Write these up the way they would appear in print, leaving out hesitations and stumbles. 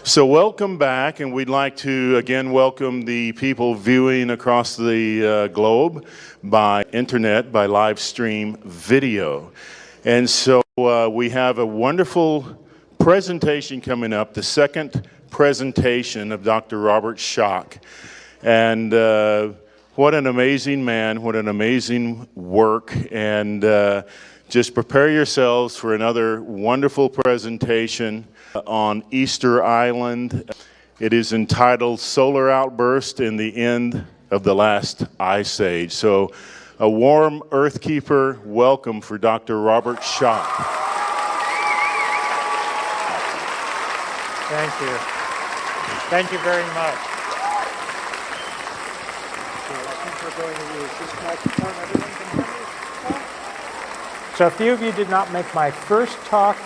So welcome back, and we'd like to again welcome the people viewing across the globe by internet, by live stream video. And so we have a wonderful presentation coming up, the second presentation of Dr. Robert Schoch. And what an amazing man, what an amazing work, and just prepare yourselves for another wonderful presentation on Easter Island. It is entitled Solar Outburst in the End of the Last Ice Age. So a warm Earthkeeper welcome for Dr. Robert Schoch. Thank you. Thank you very much. So a few of you did not make my first talk,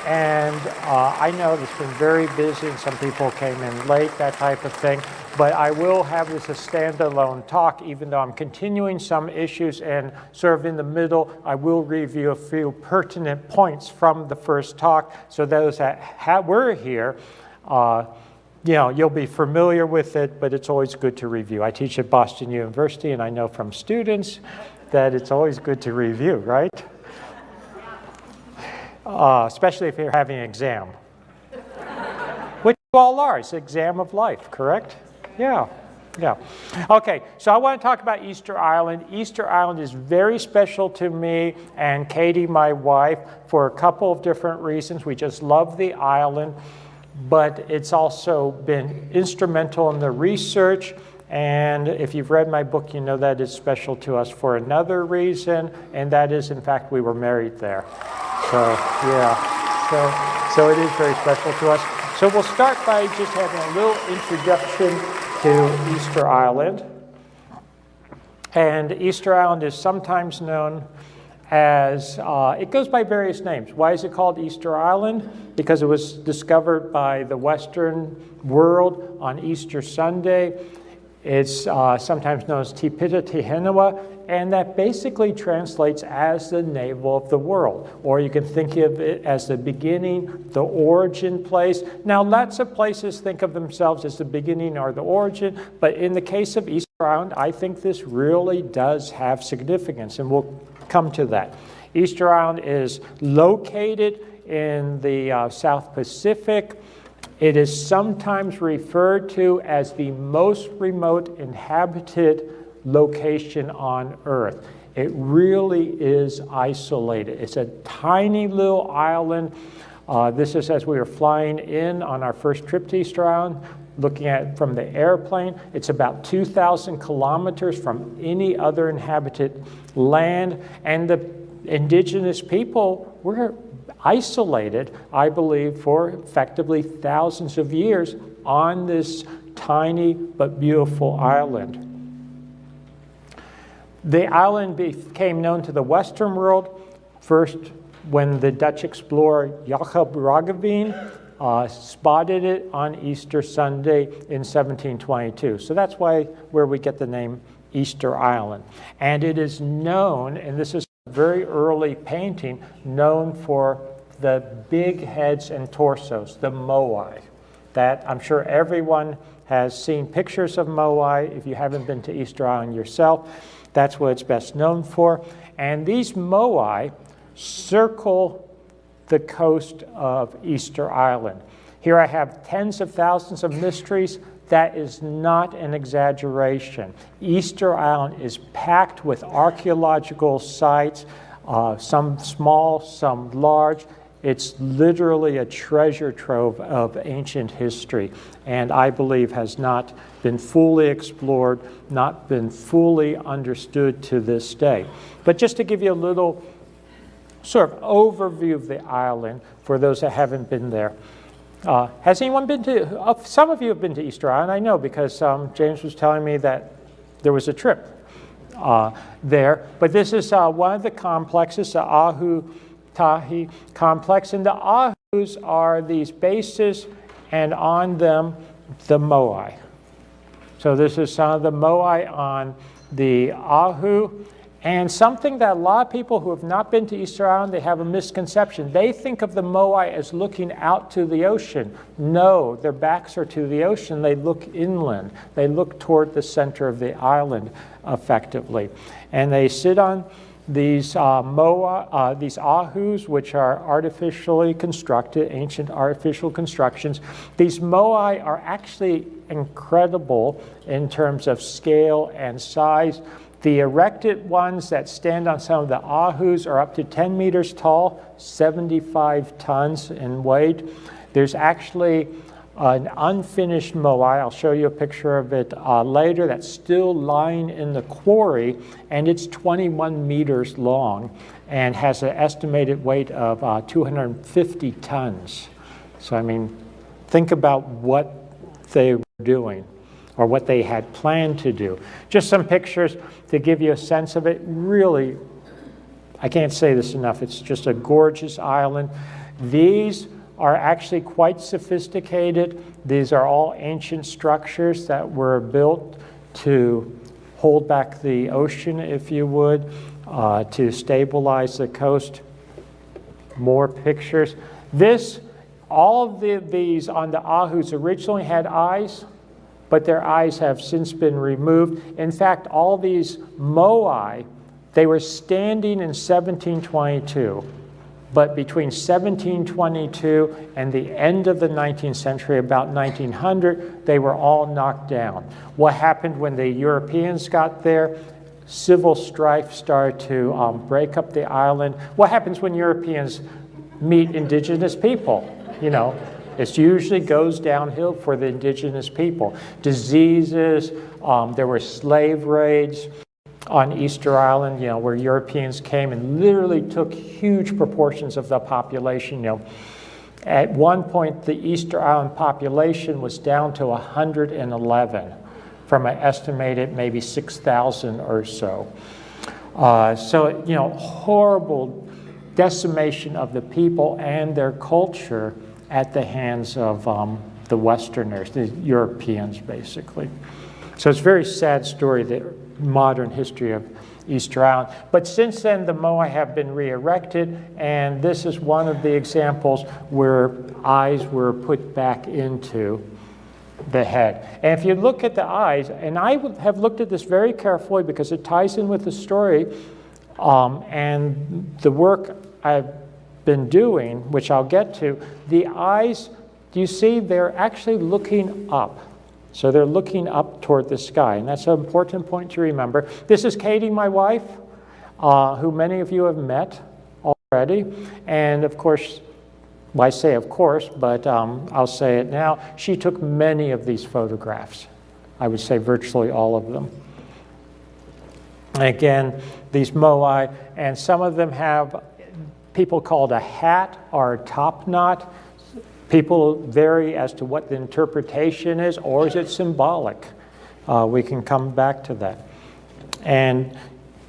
and I know it's been very busy and some people came in late, that type of thing, but I will have this a standalone talk, even though I'm continuing some issues, and sort of in the middle I will review a few pertinent points from the first talk, so those that were here, you know, you'll be familiar with it, but it's always good to review. I teach at Boston University, and I know from students that it's always good to review, right? Especially if you're having an exam. Which you all are. It's the exam of life, correct? Yeah. Yeah. Okay, so I want to talk about Easter Island. Easter Island is very special to me and Katie, my wife, for a couple of different reasons. We just love the island, but it's also been instrumental in the research. And if you've read my book, you know that it's special to us for another reason, and that is, in fact, we were married there. So, yeah, so it is very special to us. So we'll start by just having a little introduction to Easter Island. And Easter Island is sometimes known as, it goes by various names. Why is it called Easter Island? Because it was discovered by the Western world on Easter Sunday. It's sometimes known as Tipita Tihenua, and that basically translates as the navel of the world. Or you can think of it as the beginning, the origin place. Now, lots of places think of themselves as the beginning or the origin, but in the case of Easter Island, I think this really does have significance, and we'll come to that. Easter Island is located in the South Pacific. It is sometimes referred to as the most remote inhabited location on Earth. It really is isolated. It's a tiny little island. This is as we were flying in on our first trip to Easter Island, looking at it from the airplane. It's about 2,000 kilometers from any other inhabited land, and the indigenous people were isolated, I believe, for effectively thousands of years on this tiny but beautiful island. The island became known to the Western world first when the Dutch explorer Jacob Roggeveen spotted it on Easter Sunday in 1722. So that's where we get the name Easter Island. And it is known, and this is a very early painting, known for the big heads and torsos, the Moai. That I'm sure everyone has seen pictures of Moai. If you haven't been to Easter Island yourself, that's what it's best known for. And these Moai circle the coast of Easter Island. Here I have tens of thousands of mysteries. That is not an exaggeration. Easter Island is packed with archaeological sites, some small, some large. It's literally a treasure trove of ancient history, and I believe has not been fully explored, not been fully understood to this day. But just to give you a little sort of overview of the island for those that haven't been there. Has anyone been to, some of you have been to Easter Island, I know, because James was telling me that there was a trip there. But this is one of the complexes, the Ahu Tahi complex, and the Ahus are these bases, and on them the Moai. So this is some of the Moai on the Ahu, And something that a lot of people who have not been to Easter Island, they have a misconception. They think of the Moai as looking out to the ocean. No, their backs are to the ocean. They look inland. They look toward the center of the island, effectively. And they sit on these Moai, these ahus, which are artificially constructed, ancient artificial constructions. These Moai are actually incredible in terms of scale and size. The erected ones that stand on some of the ahus are up to 10 meters tall, 75 tons in weight. There's actually an unfinished Moai, I'll show you a picture of it later, that's still lying in the quarry, and it's 21 meters long and has an estimated weight of 250 tons. So I mean, think about what they were doing, or what they had planned to do. Just some pictures to give you a sense of it. Really, I can't say this enough, it's just a gorgeous island. These are actually quite sophisticated. These are all ancient structures that were built to hold back the ocean, if you would, to stabilize the coast. More pictures. All of these on the ahus originally had eyes, but their eyes have since been removed. In fact, all these Moai, they were standing in 1722. But between 1722 and the end of the 19th century, about 1900, they were all knocked down. What happened when the Europeans got there? Civil strife started to break up the island. What happens when Europeans meet indigenous people? You know, it usually goes downhill for the indigenous people. Diseases, there were slave raids on Easter Island, where Europeans came and literally took huge proportions of the population. At one point, the Easter Island population was down to 111 from an estimated maybe 6,000 or so. Horrible decimation of the people and their culture at the hands of the Westerners, the Europeans, basically. So it's a very sad story, the modern history of Easter Island. But since then, the Moai have been re-erected, and this is one of the examples where eyes were put back into the head. And if you look at the eyes, and I have looked at this very carefully because it ties in with the story and the work I've been doing, which I'll get to, the eyes, do you see, they're actually looking up. So they're looking up toward the sky, and that's an important point to remember. This is Katie, my wife, who many of you have met already. And of course, well, I say of course, but I'll say it now. She took many of these photographs. I would say virtually all of them. Again, these Moai, and some of them have people called a hat or a top knot. People vary as to what the interpretation is, or is it symbolic? We can come back to that. And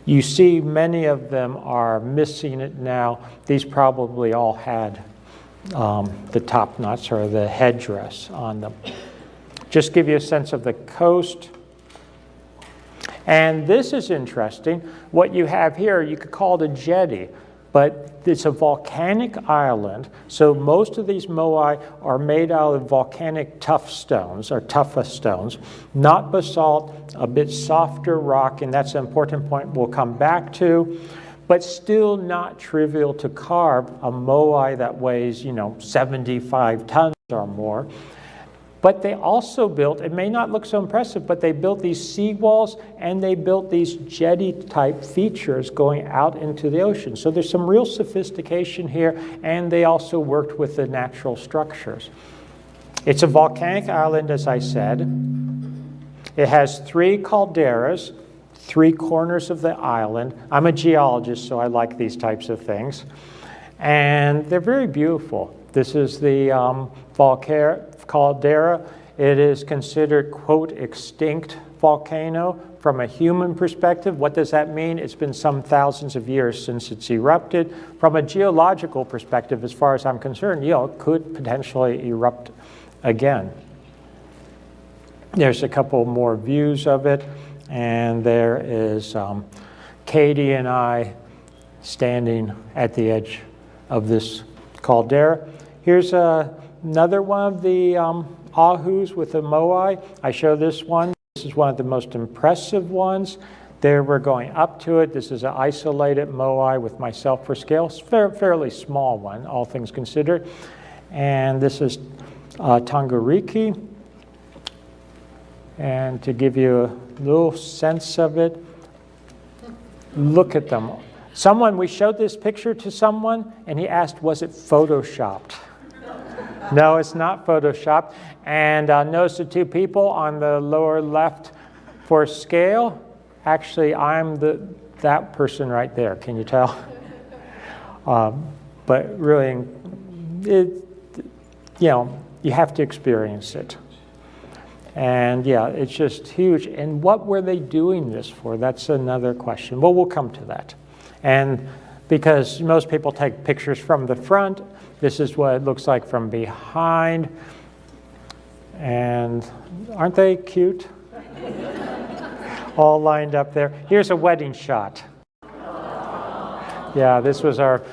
you see many of them are missing it now. These probably all had the top knots or the headdress on them. Just give you a sense of the coast. And this is interesting. What you have here, you could call it a jetty, but it's a volcanic island, so most of these Moai are made out of volcanic tuff stones, or tufa stones, not basalt, a bit softer rock, and that's an important point we'll come back to, but still not trivial to carve a Moai that weighs, 75 tons or more. But they also built, it may not look so impressive, but they built these seawalls and they built these jetty-type features going out into the ocean. So there's some real sophistication here, and they also worked with the natural structures. It's a volcanic island, as I said. It has 3 calderas, 3 corners of the island. I'm a geologist, so I like these types of things. And they're very beautiful. This is the caldera. It is considered, quote, extinct volcano from a human perspective. What does that mean? It's been some thousands of years since it's erupted. From a geological perspective, as far as I'm concerned, it could potentially erupt again. There's a couple more views of it, and there is Katie and I standing at the edge of this caldera. Here's another one of the ahus with the Moai. I show this one. This is one of the most impressive ones. There we're going up to it. This is an isolated Moai with myself for scale. It's a fairly small one, all things considered. And this is Tangariki. And to give you a little sense of it, look at them. We showed this picture to someone, and he asked, was it photoshopped? No, it's not photoshopped. And notice the two people on the lower left for scale. Actually, I'm that person right there. Can you tell? But really, you have to experience it. And yeah, it's just huge. And what were they doing this for? That's another question. Well, we'll come to that. And because most people take pictures from the front, this is what it looks like from behind. And aren't they cute? All lined up there. Here's a wedding shot. Yeah, this was our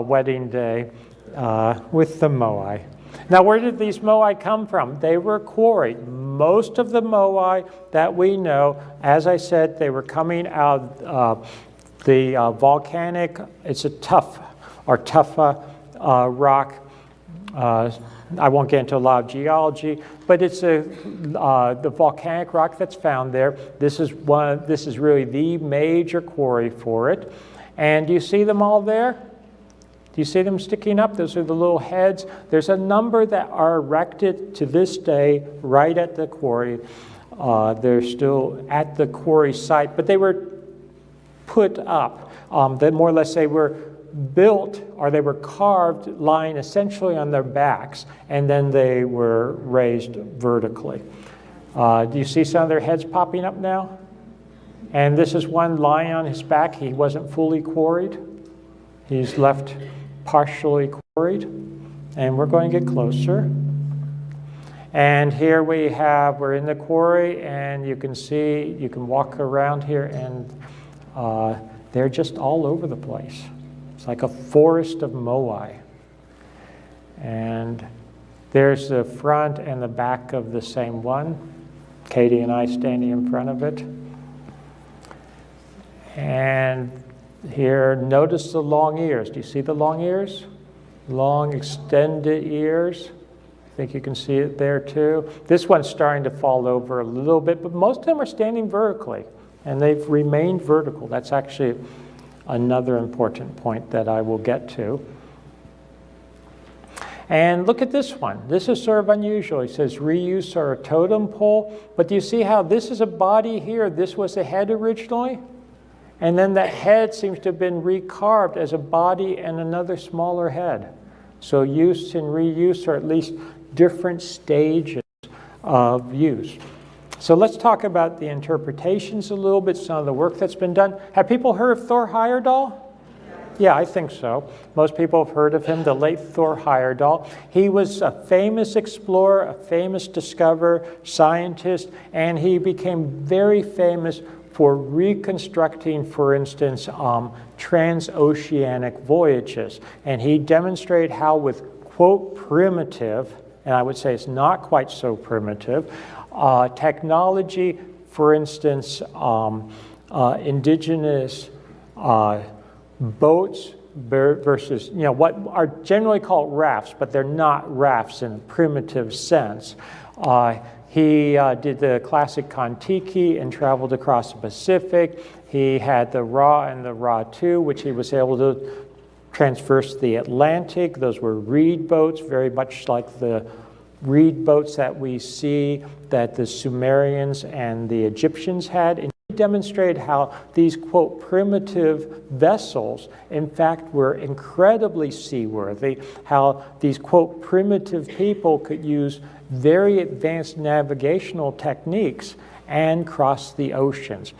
wedding day with the Moai. Now, where did these Moai come from? They were quarried. Most of the Moai that we know, as I said, they were coming out of the volcanic, it's a tufa rock. I won't get into a lot of geology, but it's the volcanic rock that's found there. This is really the major quarry for it. And do you see them all there? Do you see them sticking up? Those are the little heads. There's a number that are erected to this day right at the quarry. They're still at the quarry site, but they were put up. That more or less they were built or they were carved lying essentially on their backs, and then they were raised vertically. Do you see some of their heads popping up now? And this is one lying on his back. He wasn't fully quarried. He's left partially quarried. And we're going to get closer. And here we're in the quarry, and you can see, you can walk around here, and they're just all over the place. It's like a forest of Moai. And there's the front and the back of the same one. Katie and I standing in front of it. And here, notice the long ears. Do you see the long ears? Long, extended ears. I think you can see it there too. This one's starting to fall over a little bit, but most of them are standing vertically, and they've remained vertical. That's actually another important point that I will get to. And look at this one. This is sort of unusual. It says reuse or a totem pole, but do you see how this is a body here? This was a head originally, and then that head seems to have been recarved as a body and another smaller head. So use and reuse, or at least different stages of use. So let's talk about the interpretations a little bit, some of the work that's been done. Have people heard of Thor Heyerdahl? Yeah, I think so. Most people have heard of him, the late Thor Heyerdahl. He was a famous explorer, a famous discoverer, scientist, and he became very famous for reconstructing, for instance, transoceanic voyages. And he demonstrated how with, quote, primitive, and I would say it's not quite so primitive, technology, for instance, indigenous boats versus, what are generally called rafts, but they're not rafts in a primitive sense. He did the classic Kon-Tiki and traveled across the Pacific. He had the Ra and the Ra-2, which he was able to traverse the Atlantic. Those were reed boats, very much like the reed boats that we see that the Sumerians and the Egyptians had. And he demonstrated how these, quote, primitive vessels, in fact, were incredibly seaworthy, how these, quote, primitive people could use very advanced navigational techniques and cross the oceans.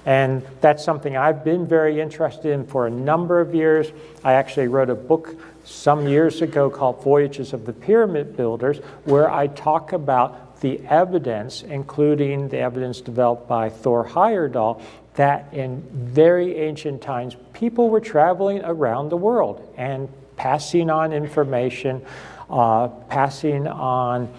And that's something I've been very interested in for a number of years. I actually wrote a book some years ago called Voyages of the Pyramid Builders, where I talk about the evidence, including the evidence developed by Thor Heyerdahl, that in very ancient times, people were traveling around the world and passing on information, passing on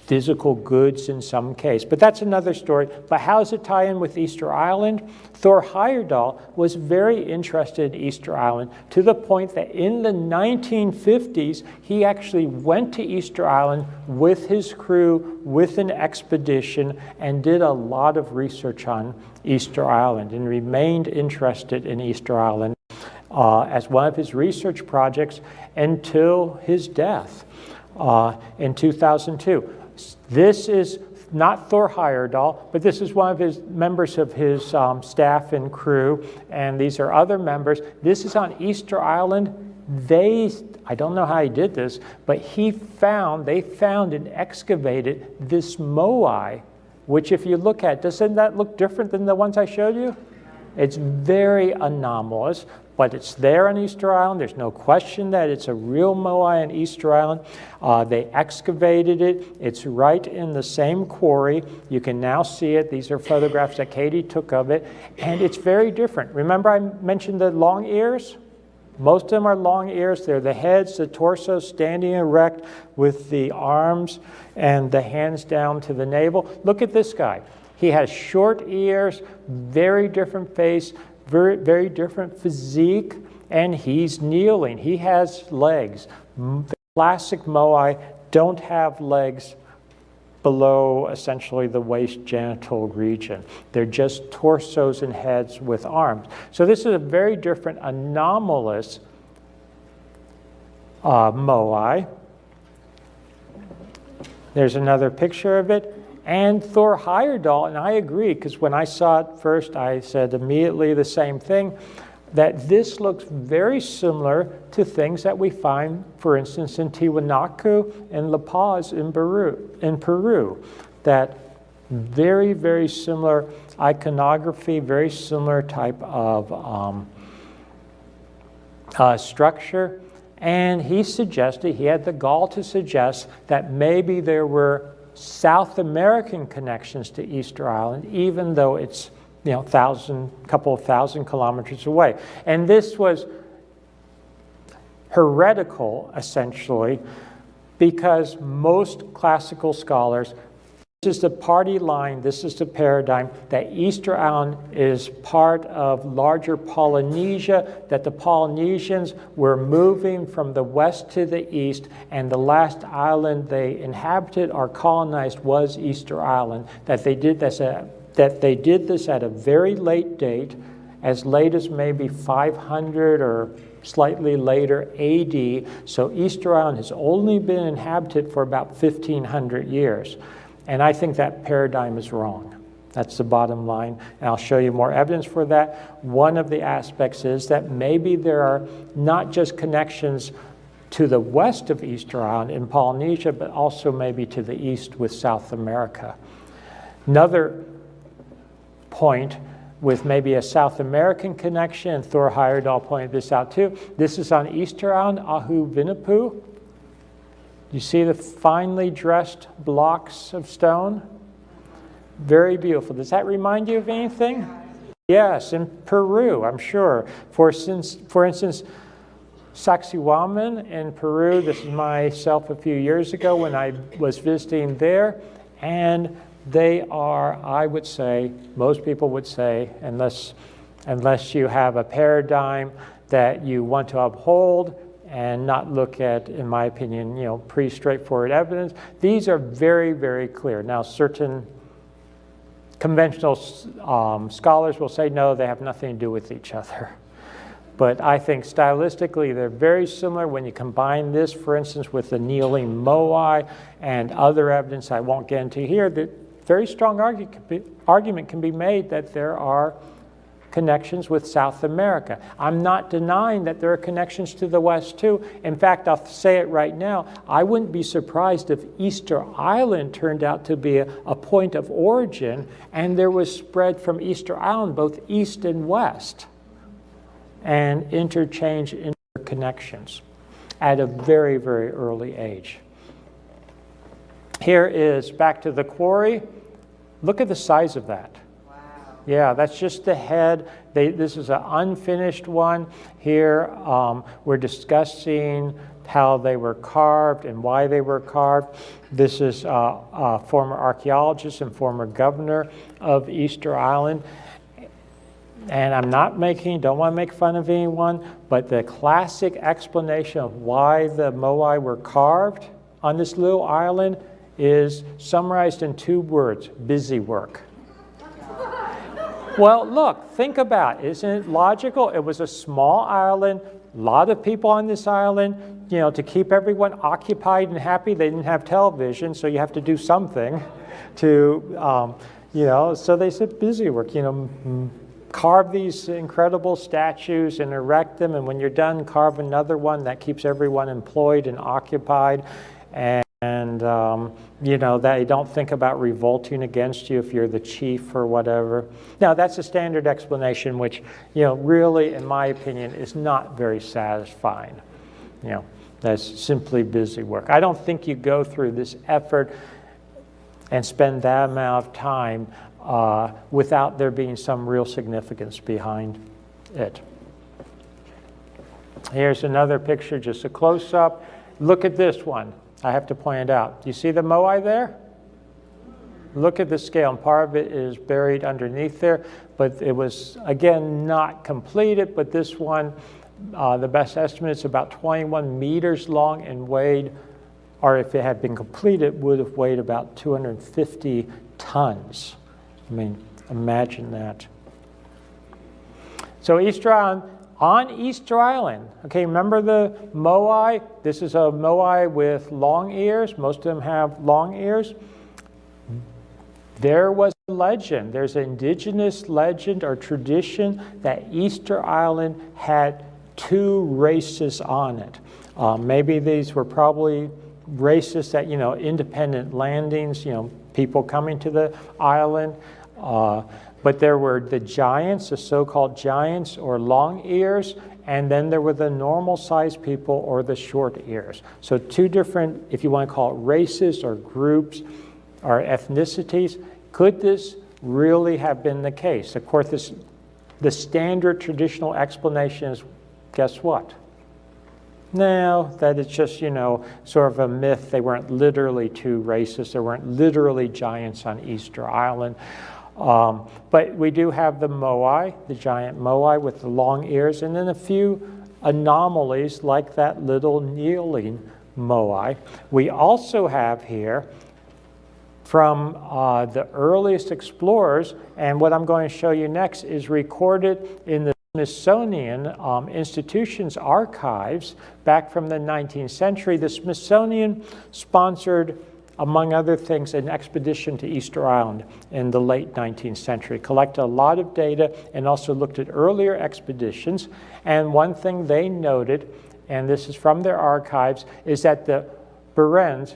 physical goods in some case. But that's another story. But how does it tie in with Easter Island? Thor Heyerdahl was very interested in Easter Island to the point that in the 1950s, he actually went to Easter Island with his crew, with an expedition, and did a lot of research on Easter Island and remained interested in Easter Island as one of his research projects until his death in 2002. This is not Thor Heyerdahl, but this is one of his members of his staff and crew, and these are other members. This is on Easter Island. I don't know how he did this, but they found and excavated this Moai, which if you look at, doesn't that look different than the ones I showed you? It's very anomalous, but it's there on Easter Island. There's no question that it's a real Moai on Easter Island. They excavated it. It's right in the same quarry. You can now see it. These are photographs that Katie took of it, and it's very different. Remember I mentioned the long ears? Most of them are long ears. They're the heads, the torso standing erect with the arms and the hands down to the navel. Look at this guy. He has short ears, very different face, very, very different physique, and he's kneeling. He has legs. The classic Moai don't have legs below essentially the waist genital region. They're just torsos and heads with arms. So this is a very different anomalous Moai. There's another picture of it. And Thor Heyerdahl, and I agree, because when I saw it first, I said immediately the same thing, that this looks very similar to things that we find, for instance, in Tiwanaku and La Paz in Peru. That very, very similar iconography, very similar type of structure. And he had the gall to suggest that maybe there were South American connections to Easter Island, even though it's couple of thousand kilometers away. And this was heretical, essentially, because most classical scholars, this is the party line, this is the paradigm, that Easter Island is part of larger Polynesia, that the Polynesians were moving from the west to the east, and the last island they inhabited or colonized was Easter Island, that they did this at a very late date, as late as maybe 500 or slightly later AD, so Easter Island has only been inhabited for about 1,500 years. And I think that paradigm is wrong. That's the bottom line. And I'll show you more evidence for that. One of the aspects is that maybe there are not just connections to the west of Easter Island in Polynesia, but also maybe to the east with South America. Another point with maybe a South American connection, and Thor Heyerdahl pointed this out too. This is on Easter Island, Ahu Vinipu. You see the finely dressed blocks of stone? Very beautiful. Does that remind you of anything? Yes, in Peru, I'm sure. For instance, Sacsayhuaman in Peru, this is myself a few years ago when I was visiting there, and they are, I would say, most people would say, unless you have a paradigm that you want to uphold and not look at, in my opinion, pretty straightforward evidence, these are very, very clear. Now, certain conventional scholars will say, no, they have nothing to do with each other. But I think stylistically, they're very similar when you combine this, for instance, with the kneeling Moai and other evidence I won't get into here. The very strong argument can be made that there are connections with South America. I'm not denying that there are connections to the West too. In fact, I'll say it right now, I wouldn't be surprised if Easter Island turned out to be a point of origin and there was spread from Easter Island both east and west and interchange interconnections at a very, very early age. Here is back to the quarry. Look at the size of that. Wow. Yeah, that's just the head. This is an unfinished one. Here we're discussing how they were carved and why they were carved. This is a former archaeologist and former governor of Easter Island. And I'm not don't want to make fun of anyone, but the classic explanation of why the Moai were carved on this little island is summarized in 2 words: busy work. Well, look, think about it. Isn't it logical? It was a small island, a lot of people on this island. You know, to keep everyone occupied and happy, they didn't have television, so you have to do something to, you know, so they said busy work, you know, carve these incredible statues and erect them, and when you're done, carve another one. That keeps everyone employed and occupied. And you know, they don't think about revolting against you if you're the chief or whatever. Now, that's a standard explanation, which, you know, really, in my opinion, is not very satisfying. You know, that's simply busy work. I don't think you go through this effort and spend that amount of time without there being some real significance behind it. Here's another picture, just a close-up. Look at this one. I have to point it out. Do you see the Moai there? Look at the scale, and part of it is buried underneath there, but it was, again, not completed, but this one, the best estimate is about 21 meters long and weighed, or if it had been completed, would have weighed about 250 tons. I mean, imagine that. So Easter Island, on Easter Island, okay, remember the Moai? This is a Moai with long ears. Most of them have long ears. There was a legend. There's an indigenous legend or tradition that Easter Island had 2 races on it. Maybe these were probably races that, you know, independent landings, you know, people coming to the island. But there were the giants, the so-called giants or long ears, and then there were the normal-sized people or the short ears. So 2 different, if you want to call it races or groups or ethnicities. Could this really have been the case? Of course, the standard traditional explanation is, guess what? No, that it's just, you know, sort of a myth. They weren't literally 2 races. There weren't literally giants on Easter Island. But we do have the Moai, the giant Moai with the long ears, and then a few anomalies like that little kneeling Moai. We also have here from the earliest explorers, and what I'm going to show you next is recorded in the Smithsonian Institution's archives back from the 19th century. The Smithsonian sponsored, among other things, an expedition to Easter Island in the late 19th century, collected a lot of data and also looked at earlier expeditions. And one thing they noted, and this is from their archives, is that the Behrens,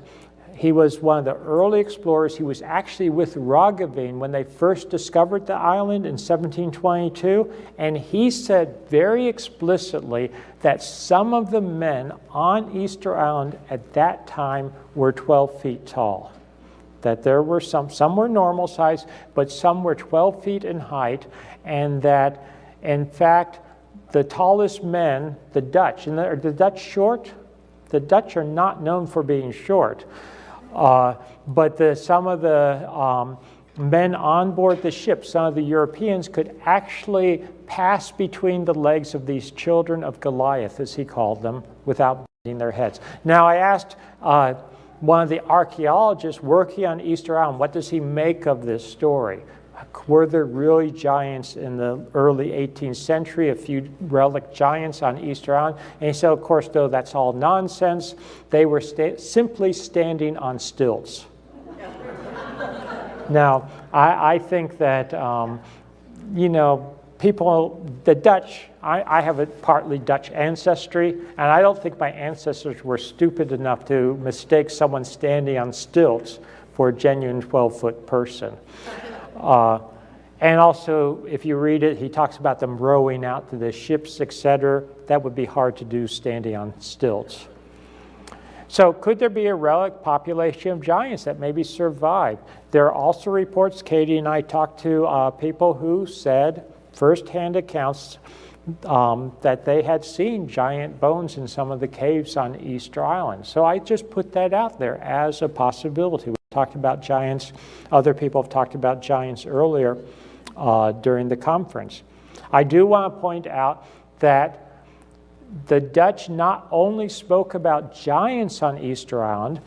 he was one of the early explorers. He was actually with Roggeveen when they first discovered the island in 1722, and he said very explicitly that some of the men on Easter Island at that time were 12 feet tall. That there were some were normal size, but some were 12 feet in height, and that, in fact, the tallest men, the Dutch, and are the Dutch short? The Dutch are not known for being short. But some of the men on board the ship, some of the Europeans, could actually pass between the legs of these children of Goliath, as he called them, without bending their heads. Now, I asked one of the archaeologists working on Easter Island, what does he make of this story? Were there really giants in the early 18th century, a few relic giants on Easter Island? And he said, of course, though, that's all nonsense. They were simply standing on stilts. Now, I think that, you know, people, the Dutch, I have a partly Dutch ancestry, and I don't think my ancestors were stupid enough to mistake someone standing on stilts for a genuine 12-foot person. And also, if you read it, he talks about them rowing out to the ships, etc. That would be hard to do standing on stilts. So could there be a relic population of giants that maybe survived? There are also reports, Katie and I talked to people who said, firsthand accounts, that they had seen giant bones in some of the caves on Easter Island. So I just put that out there as a possibility. We talked about giants. Other people have talked about giants earlier during the conference. I do want to point out that the Dutch not only spoke about giants on Easter Island,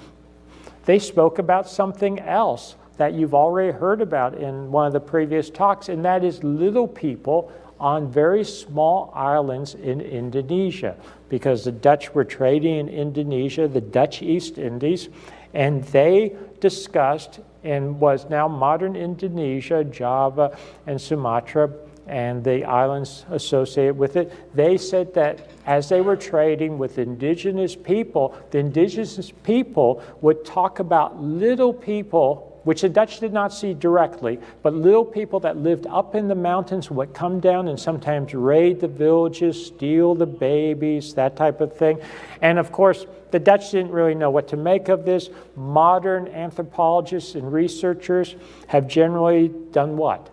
they spoke about something else that you've already heard about in one of the previous talks, and that is little people on very small islands in Indonesia, because the Dutch were trading in Indonesia, the Dutch East Indies, and they discussed in was now modern Indonesia, Java, and Sumatra, and the islands associated with it. They said that as they were trading with indigenous people, the indigenous people would talk about little people, which the Dutch did not see directly, but little people that lived up in the mountains would come down and sometimes raid the villages, steal the babies, that type of thing. And of course, the Dutch didn't really know what to make of this. Modern anthropologists and researchers have generally done what?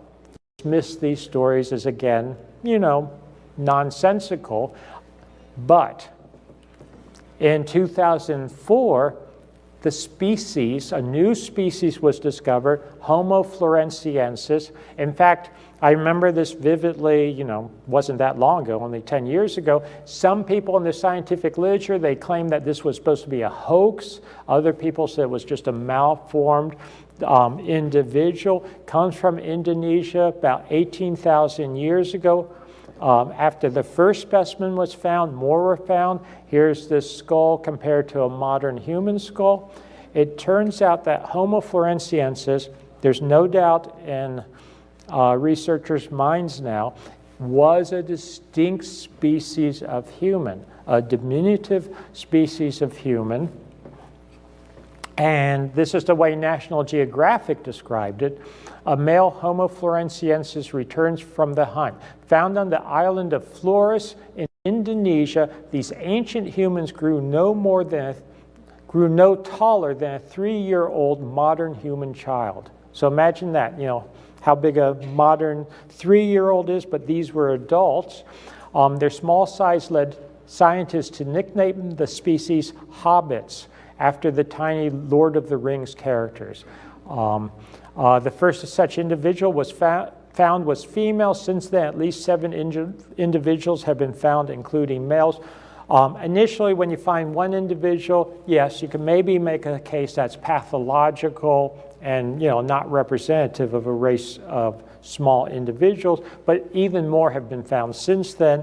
Dismiss these stories as, again, nonsensical. But in 2004, the species, a new species was discovered, Homo floresiensis. In fact, I remember this vividly, wasn't that long ago, only 10 years ago. Some people in the scientific literature, they claimed that this was supposed to be a hoax. Other people said it was just a malformed individual. Comes from Indonesia about 18,000 years ago. After the first specimen was found, more were found. Here's this skull compared to a modern human skull. It turns out that Homo floresiensis, there's no doubt in researchers' minds now, was a distinct species of human, a diminutive species of human. And this is the way National Geographic described it. A male Homo floresiensis returns from the hunt. Found on the island of Flores in Indonesia, these ancient humans grew no taller than a 3-year-old modern human child. So imagine that, how big a modern 3-year-old is, but these were adults. Their small size led scientists to nickname the species hobbits, after the tiny Lord of the Rings characters. The first such individual was found was female. Since then, at least 7 individuals have been found, including males. Initially, when you find one individual, yes, you can maybe make a case that's pathological and not representative of a race of small individuals, but even more have been found since then.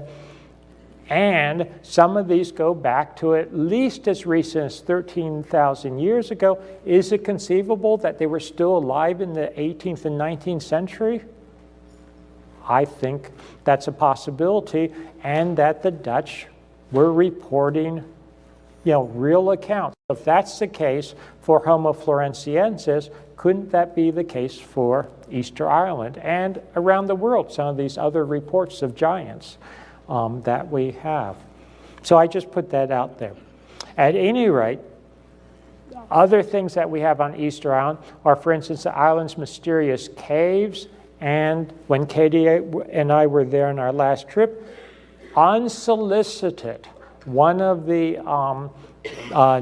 And some of these go back to at least as recent as 13,000 years ago. Is it conceivable that they were still alive in the 18th and 19th century? I think that's a possibility, and that the Dutch were reporting, real accounts. If that's the case for Homo floresiensis, couldn't that be the case for Easter Island and around the world, some of these other reports of giants that we have? So I just put that out there. At any rate, other things that we have on Easter Island are, for instance, the island's mysterious caves. And when Katie and I were there on our last trip, unsolicited, one of the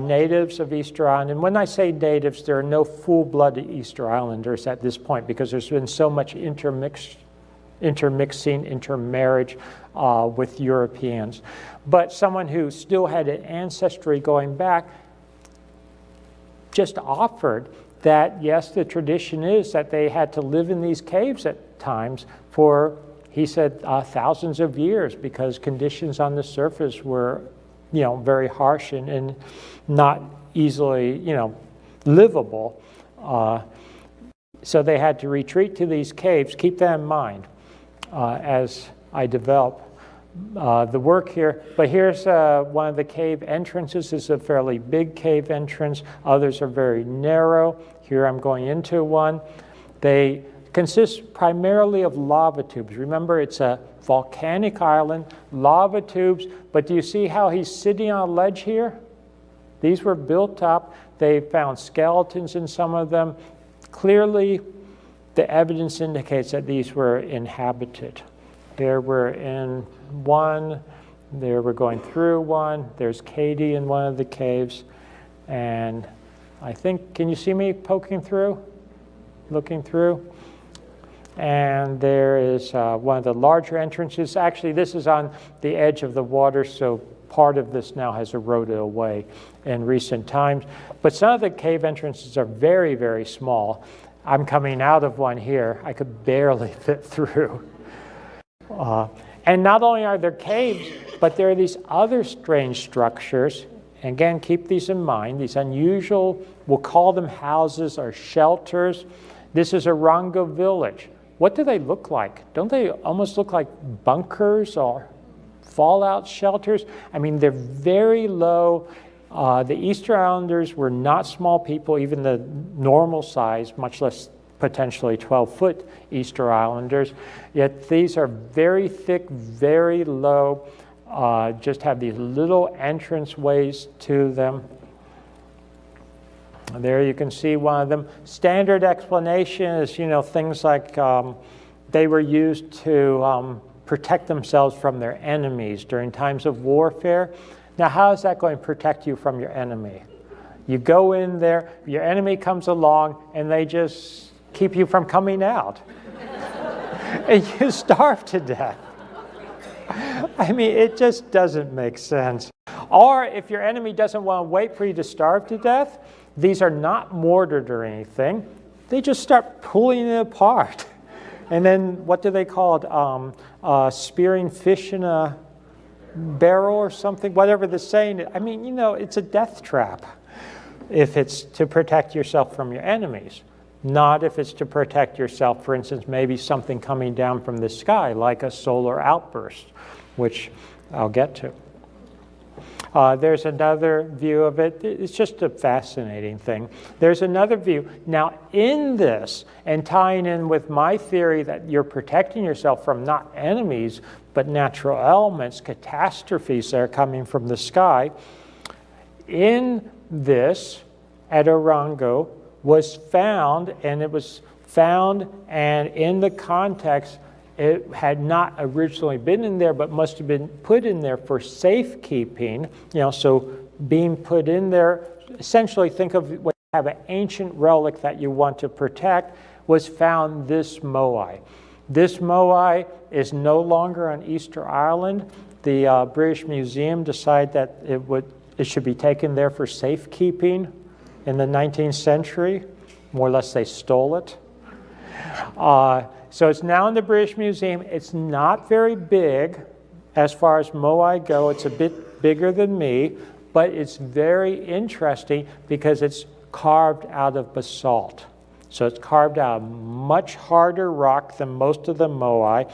natives of Easter Island, and when I say natives, there are no full-blooded Easter Islanders at this point, because there's been so much intermixing, intermarriage with Europeans. But someone who still had an ancestry going back just offered that, yes, the tradition is that they had to live in these caves at times for, he said, thousands of years, because conditions on the surface were, very harsh and not easily, livable. So they had to retreat to these caves. Keep that in mind as I develop the work here. But here's one of the cave entrances. This is a fairly big cave entrance. Others are very narrow. Here I'm going into one. They consist primarily of lava tubes. Remember, it's a volcanic island, lava tubes. But do you see how he's sitting on a ledge here? These were built up. They found skeletons in some of them. Clearly, the evidence indicates that these were inhabited. Here we're in one. There we're going through one. There's Katie in one of the caves. And I think, can you see me poking through? Looking through? And there is one of the larger entrances. Actually, this is on the edge of the water, so part of this now has eroded away in recent times. But some of the cave entrances are very, very small. I'm coming out of one here. I could barely fit through. And not only are there caves, but there are these other strange structures. Again, keep these in mind. These unusual, we'll call them houses or shelters. This is a Rongo village. What do they look like? Don't they almost look like bunkers or fallout shelters? I mean, they're very low. The Easter Islanders were not small people, even the normal size, much less potentially 12-foot Easter Islanders. Yet these are very thick, very low, just have these little entrance ways to them. There you can see one of them. Standard explanation is, things like they were used to protect themselves from their enemies during times of warfare. Now, how is that going to protect you from your enemy? You go in there, your enemy comes along, and they just keep you from coming out. And you starve to death. I mean, it just doesn't make sense. Or if your enemy doesn't want to wait for you to starve to death, these are not mortared or anything. They just start pulling it apart. And then what do they call it? Spearing fish in a barrel or something, whatever the saying is. I mean, it's a death trap if it's to protect yourself from your enemies. Not if it's to protect yourself, for instance, maybe something coming down from the sky, like a solar outburst, which I'll get to. There's another view of it. It's just a fascinating thing. There's another view. Now, in this, and tying in with my theory that you're protecting yourself from not enemies, but natural elements, catastrophes that are coming from the sky, in this, at Rongo, was found, and it was found, and in the context, it had not originally been in there, but must have been put in there for safekeeping. So being put in there, essentially think of when you have an ancient relic that you want to protect, was found this Moai. This Moai is no longer on Easter Island. The British Museum decided that it should be taken there for safekeeping in the 19th century. More or less, they stole it. So it's now in the British Museum. It's not very big as far as Moai go. It's a bit bigger than me, but it's very interesting because it's carved out of basalt. So it's carved out of much harder rock than most of the Moai.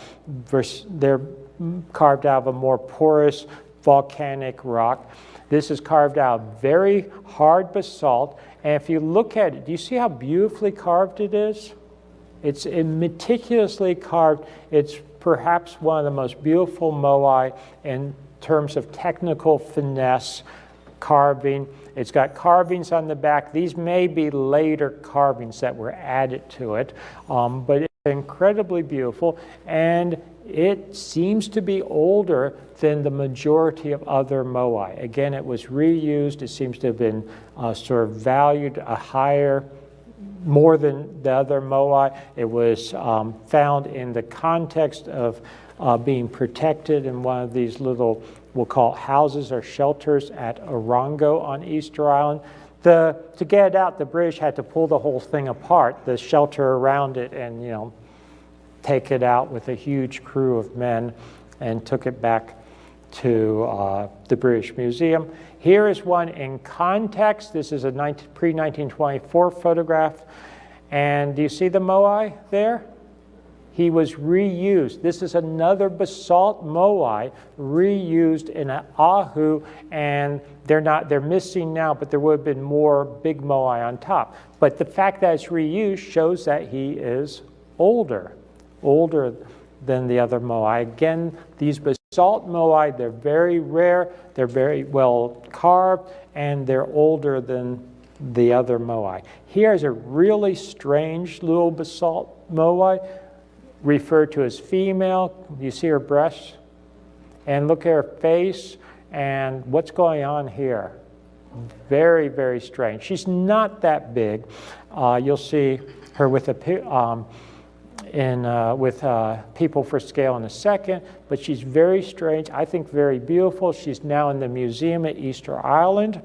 They're carved out of a more porous volcanic rock. This is carved out of very hard basalt. And if you look at it, do you see how beautifully carved it is? It's meticulously carved. It's perhaps one of the most beautiful Moai in terms of technical finesse carving. It's got carvings on the back. These may be later carvings that were added to it, but it's incredibly beautiful, and it seems to be older than the majority of other Moai. Again, it was reused. It seems to have been sort of valued a higher, more than the other Moai. It was found in the context of being protected in one of these little, we'll call it houses or shelters at Rongo on Easter Island. To get it out, the British had to pull the whole thing apart, the shelter around it, and take it out with a huge crew of men, and took it back to the British Museum. Here is one in context. This is a pre-1924 photograph. And do you see the Moai there? He was reused. This is another basalt Moai reused in an ahu, and they're missing now, but there would have been more big Moai on top. But the fact that it's reused shows that he is older than the other Moai. Again, these basalt basalt Moai. They're very rare, they're very well carved, and they're older than the other Moai. Here's a really strange little basalt Moai, referred to as female. You see her breasts? And look at her face, and what's going on here? Very, very strange. She's not that big. You'll see her with people for scale in a second, but she's very strange, I think very beautiful. She's now in the museum at Easter Island.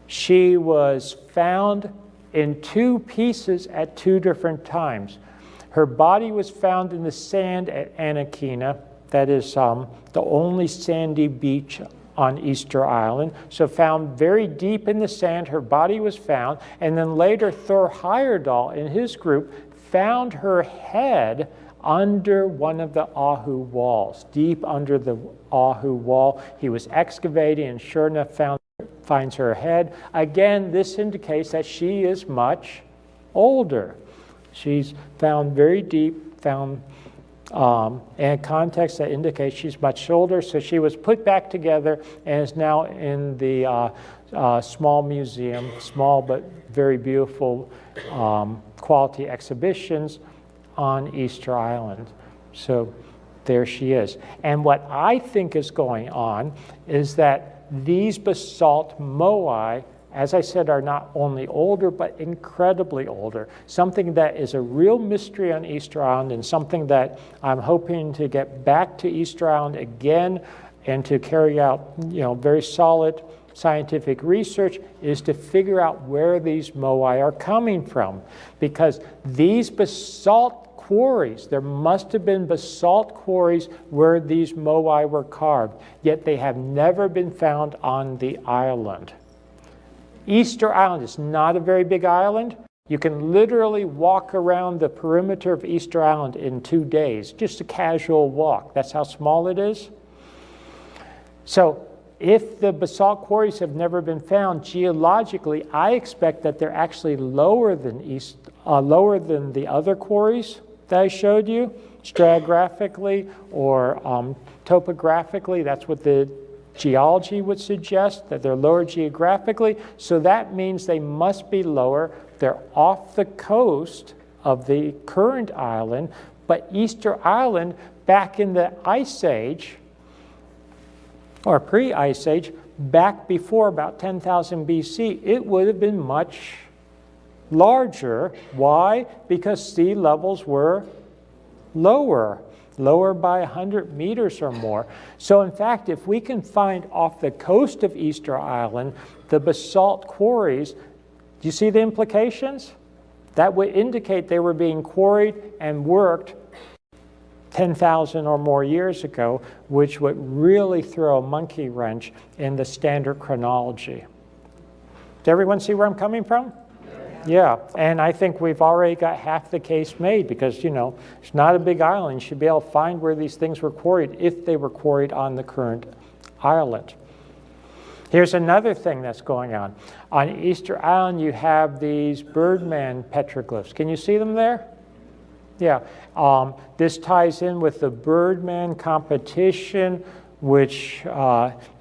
She was found in 2 pieces at 2 different times. Her body was found in the sand at Anaquina. That is the only sandy beach on Easter Island. So found very deep in the sand, her body was found. And then later, Thor Heyerdahl and his group found her head under one of the Ahu walls, deep under the Ahu wall. He was excavating and sure enough finds her head. Again, this indicates that she is much older. She's found very deep, found in context that indicates she's much older. So she was put back together and is now in the small museum, small but very beautiful quality exhibitions on Easter Island. So there she is. And what I think is going on is that these basalt Moai, as I said, are not only older, but incredibly older. Something that is a real mystery on Easter Island, and something that I'm hoping to get back to Easter Island again and to carry out, very solid scientific research, is to figure out where these Moai are coming from. Because these basalt quarries, there must have been basalt quarries where these Moai were carved, yet they have never been found on the island. Easter Island is not a very big island. You can literally walk around the perimeter of Easter Island in 2 days, just a casual walk. That's how small it is. So if the basalt quarries have never been found, geologically, I expect that they're actually lower than the other quarries that I showed you, stratigraphically or topographically. That's what the geology would suggest, that they're lower geographically. So that means they must be lower. They're off the coast of the current island, but Easter Island, back in the Ice Age, or pre-Ice Age, back before about 10,000 BC, it would have been much larger. Why? Because sea levels were lower by 100 meters or more. So in fact, if we can find off the coast of Easter Island the basalt quarries, do you see the implications? That would indicate they were being quarried and worked 10,000 or more years ago, which would really throw a monkey wrench in the standard chronology. Does everyone see where I'm coming from? Yeah, and I think we've already got half the case made, because, it's not a big island. You should be able to find where these things were quarried if they were quarried on the current island. Here's another thing that's going on. On Easter Island, you have these Birdman petroglyphs. Can you see them there? Yeah. This ties in with the Birdman competition, which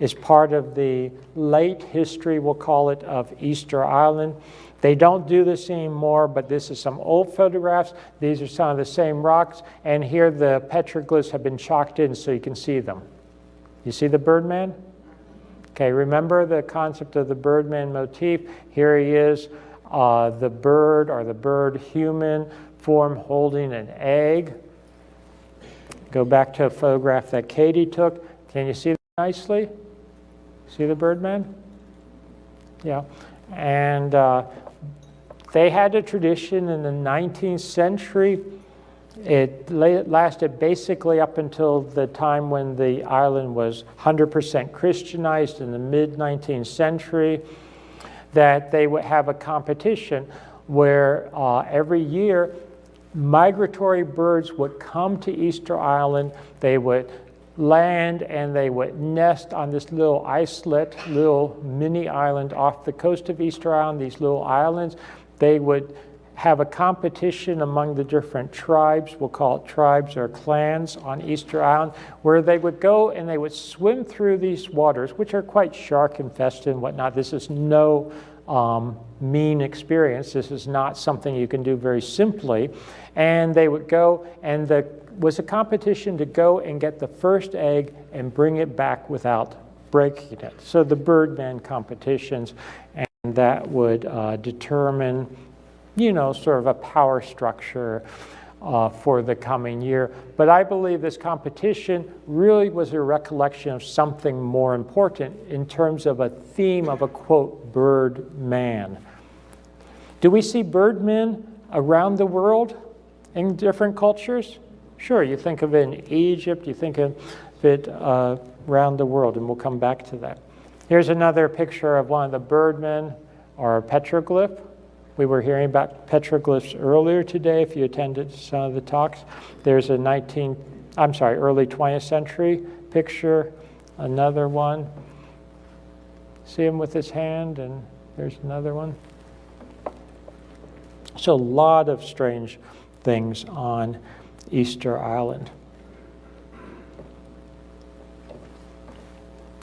is part of the late history, we'll call it, of Easter Island. They don't do this anymore, but this is some old photographs. These are some of the same rocks, and here the petroglyphs have been chalked in so you can see them. You see the Birdman? Okay, remember the concept of the Birdman motif. Here he is, the bird, or the bird human form, holding an egg. Go back to a photograph that Katie took. Can you see that nicely? See the Birdman? Yeah. And they had a tradition in the 19th century. It lasted basically up until the time when the island was 100% Christianized in the mid-19th century, that they would have a competition where every year migratory birds would come to Easter Island. They would land and they would nest on this little islet, little mini island off the coast of Easter Island, these little islands. They would have a competition among the different tribes, we'll call it tribes or clans on Easter Island, where they would go and they would swim through these waters, which are quite shark infested and whatnot. This is no mean experience. This is not something you can do very simply. And they would go, and there was a competition to go and get the first egg and bring it back without breaking it. So the Birdman competitions, and that would determine, you know, sort of a power structure for the coming year. But I believe this competition really was a recollection of something more important in terms of a theme of a, quote, Birdman. Do we see Birdmen around the world in different cultures? Sure, you think of it in Egypt, you think of it around the world, and we'll come back to that. Here's another picture of one of the Birdmen, or a petroglyph. We were hearing about petroglyphs earlier today if you attended some of the talks. There's a early 20th century picture, another one. See him with his hand, and there's another one. So a lot of strange things on Easter Island.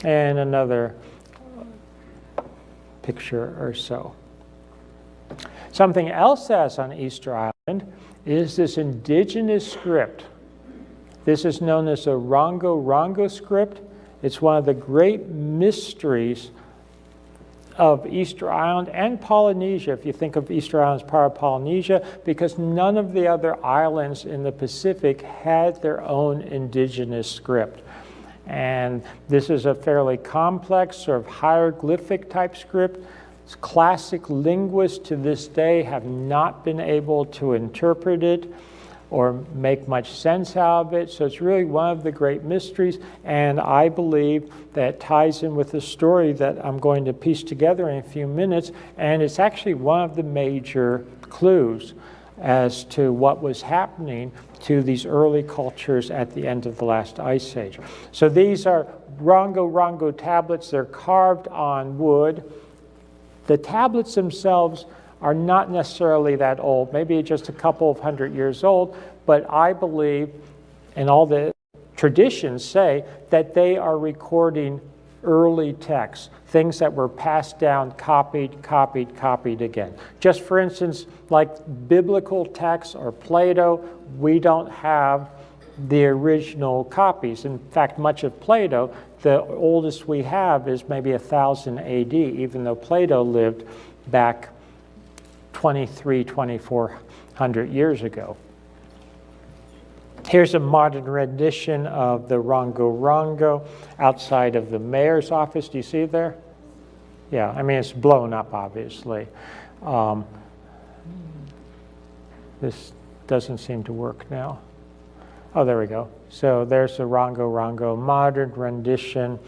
And another picture or so. Something else that's on Easter Island is this indigenous script. This is known as the Rongo-rongo script. It's one of the great mysteries of Easter Island and Polynesia, if you think of Easter Island as part of Polynesia, because none of the other islands in the Pacific had their own indigenous script. And this is a fairly complex, sort of hieroglyphic type script. Classic linguists to this day have not been able to interpret it or make much sense out of it. So it's really one of the great mysteries, and I believe that ties in with the story that I'm going to piece together in a few minutes, and it's actually one of the major clues as to what was happening to these early cultures at the end of the last ice age. So these are Rongo-rongo tablets. They're carved on wood. The tablets themselves are not necessarily that old, maybe just a couple of hundred years old, but I believe, and all the traditions say, that they are recording early texts, things that were passed down, copied again. Just for instance, like biblical texts or Plato, we don't have the original copies. In fact, much of Plato, the oldest we have is maybe 1000 AD, even though Plato lived back 2400 years ago. Here's a modern rendition of the Rongo-rongo outside of the mayor's office. Do you see it there? Yeah, I mean, it's blown up, obviously. This doesn't seem to work now. Oh, there we go. So there's the Rongo-rongo modern rendition.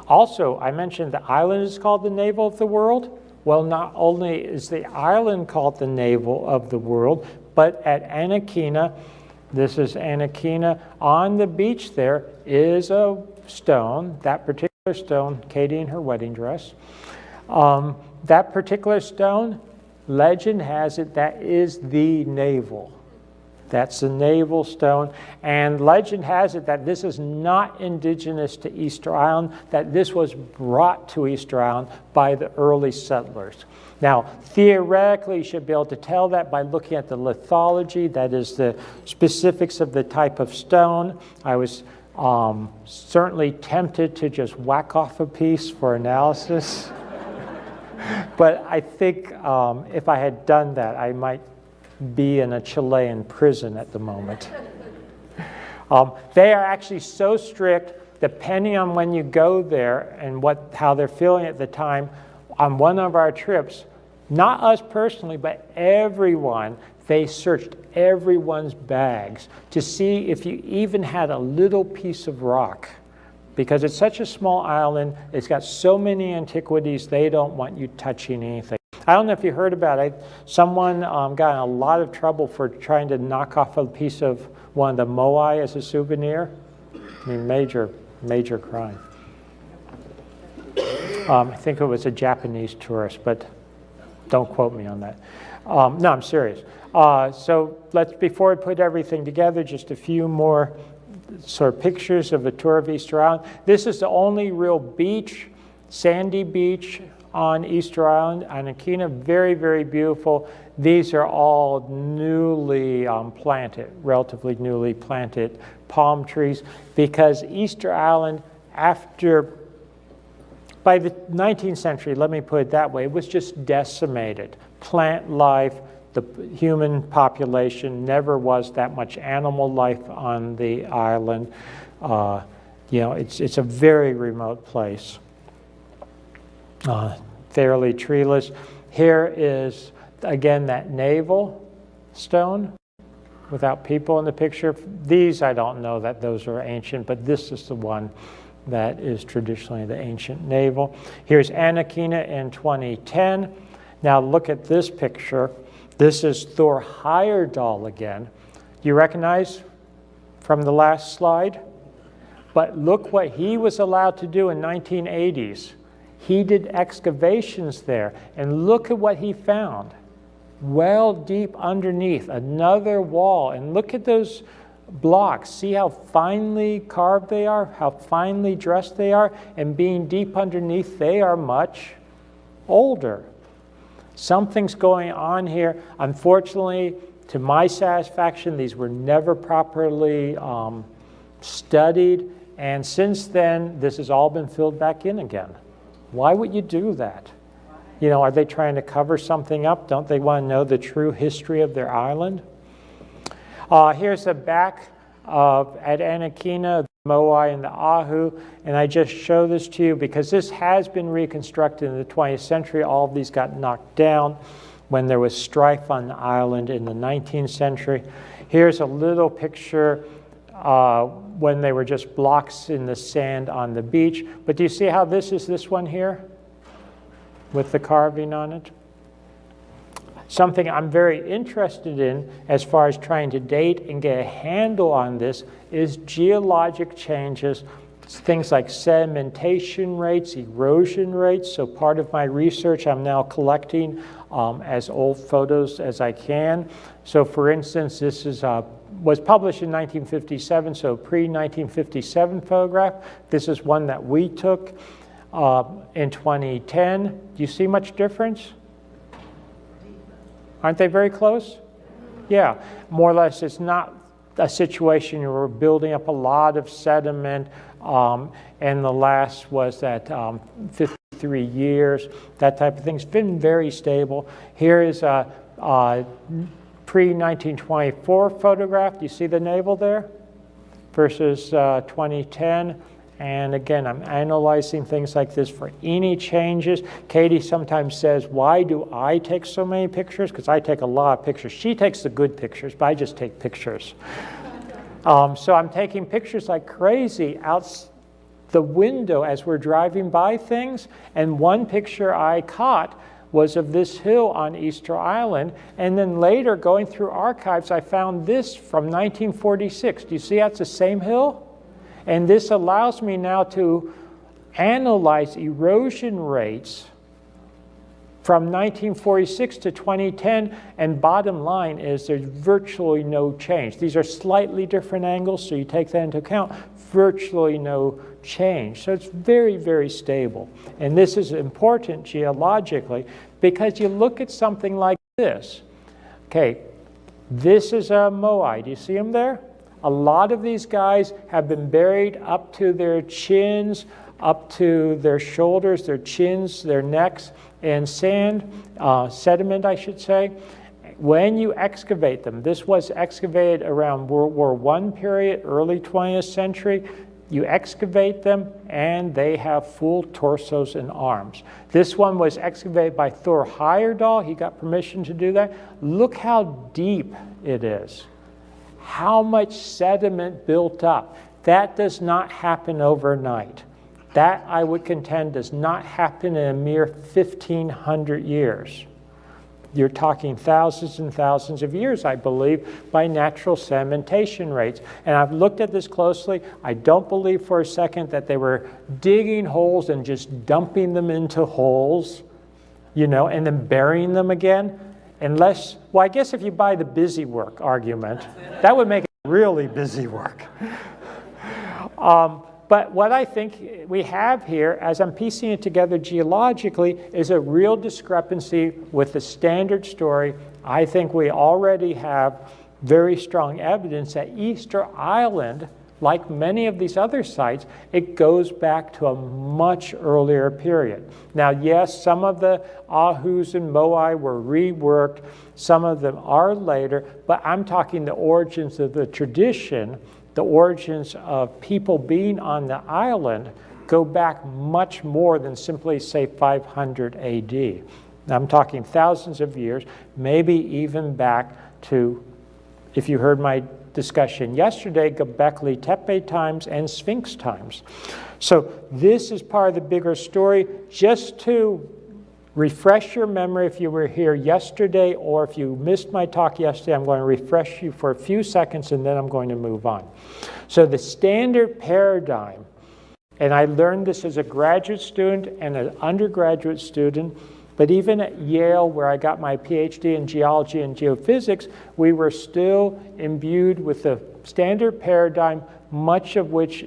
Also, I mentioned the island is called the navel of the world. Well, not only is the island called the navel of the world, but at Anaquina, this is Anaquina, on the beach there is a stone, that particular stone, Katie in her wedding dress. That particular stone, legend has it, that is the navel. That's the navel stone, and legend has it that this is not indigenous to Easter Island, that this was brought to Easter Island by the early settlers. Now, theoretically, you should be able to tell that by looking at the lithology, that is the specifics of the type of stone. I was certainly tempted to just whack off a piece for analysis, but I think if I had done that, I might be in a Chilean prison at the moment. They are actually so strict, depending on when you go there and how they're feeling at the time. On one of our trips, not us personally, but everyone, they searched everyone's bags to see if you even had a little piece of rock. Because it's such a small island, it's got so many antiquities, they don't want you touching anything. I don't know if you heard about it. Someone got in a lot of trouble for trying to knock off a piece of one of the Moai as a souvenir. I mean, major crime. I think it was a Japanese tourist, but don't quote me on that. No, I'm serious. So before we put everything together, just a few more sort of pictures of a tour of Easter Island. This is the only real beach, sandy beach on Easter Island, Anakina, very, very beautiful. These are all newly planted, relatively newly planted palm trees, because Easter Island, by the 19th century, let me put it that way, it was just decimated. Plant life, the human population, never was that much animal life on the island. It's a very remote place. Fairly treeless. Here is, again, that naval stone without people in the picture. These, I don't know that those are ancient, but this is the one that is traditionally the ancient naval. Here's Anakina in 2010. Now look at this picture. This is Thor Heyerdahl again. Do you recognize from the last slide? But look what he was allowed to do in 1980s. He did excavations there, and look at what he found. Well deep underneath, another wall, and look at those blocks. See how finely carved they are, how finely dressed they are, and being deep underneath, they are much older. Something's going on here. Unfortunately, to my satisfaction, these were never properly studied, and since then, this has all been filled back in again. Why would you do that? Are they trying to cover something up? Don't they want to know the true history of their island? Here's the back at Anakina, the Moai and the Ahu, and I just show this to you because this has been reconstructed in the 20th century. All of these got knocked down when there was strife on the island in the 19th century. Here's a little picture when they were just blocks in the sand on the beach. But do you see how this is this one here with the carving on it? Something I'm very interested in as far as trying to date and get a handle on this is geologic changes, things like sedimentation rates, erosion rates. So part of my research I'm now collecting as old photos as I can. So for instance, this is was published in 1957, so pre-1957 photograph. This is one that we took in 2010. Do you see much difference? Aren't they very close? Yeah, more or less. It's not a situation where we're building up a lot of sediment, and the last was at 53 years, that type of thing. It's been very stable. Here is a pre-1924 photograph. Do you see the navel there? Versus 2010. And again, I'm analyzing things like this for any changes. Katie sometimes says, why do I take so many pictures? Because I take a lot of pictures. She takes the good pictures, but I just take pictures. So I'm taking pictures like crazy out the window as we're driving by things. And one picture I caught was of this hill on Easter Island. And then later, going through archives, I found this from 1946. Do you see that's the same hill? And this allows me now to analyze erosion rates from 1946 to 2010, and bottom line is there's virtually no change. These are slightly different angles, so you take that into account, virtually no change. So it's very, very stable. And this is important geologically because you look at something like this. Okay, this is a Moai. Do you see them there? A lot of these guys have been buried up to their chins, up to their shoulders, their chins, their necks, in sand, sediment, I should say. When you excavate them, this was excavated around World War I period, early 20th century. You excavate them, and they have full torsos and arms. This one was excavated by Thor Heyerdahl. He got permission to do that. Look how deep it is. How much sediment built up. That does not happen overnight. That, I would contend, does not happen in a mere 1,500 years. You're talking thousands and thousands of years, I believe, by natural sedimentation rates. And I've looked at this closely. I don't believe for a second that they were digging holes and just dumping them into holes, and then burying them again. unless, well, I guess if you buy the busy work argument, that would make it really busy work. But what I think we have here, as I'm piecing it together geologically, is a real discrepancy with the standard story. I think we already have very strong evidence that Easter Island, like many of these other sites, it goes back to a much earlier period. Now, yes, some of the Ahus and Moai were reworked. Some of them are later, but I'm talking the origins of the tradition. The origins of people being on the island go back much more than simply, say, 500 AD. I'm talking thousands of years, maybe even back to, if you heard my discussion yesterday, Gobekli Tepe times and Sphinx times. So this is part of the bigger story. Just to refresh your memory, if you were here yesterday or if you missed my talk yesterday, I'm going to refresh you for a few seconds and then I'm going to move on. So the standard paradigm, and I learned this as a graduate student and an undergraduate student, but even at Yale, where I got my PhD in geology and geophysics, we were still imbued with the standard paradigm, much of which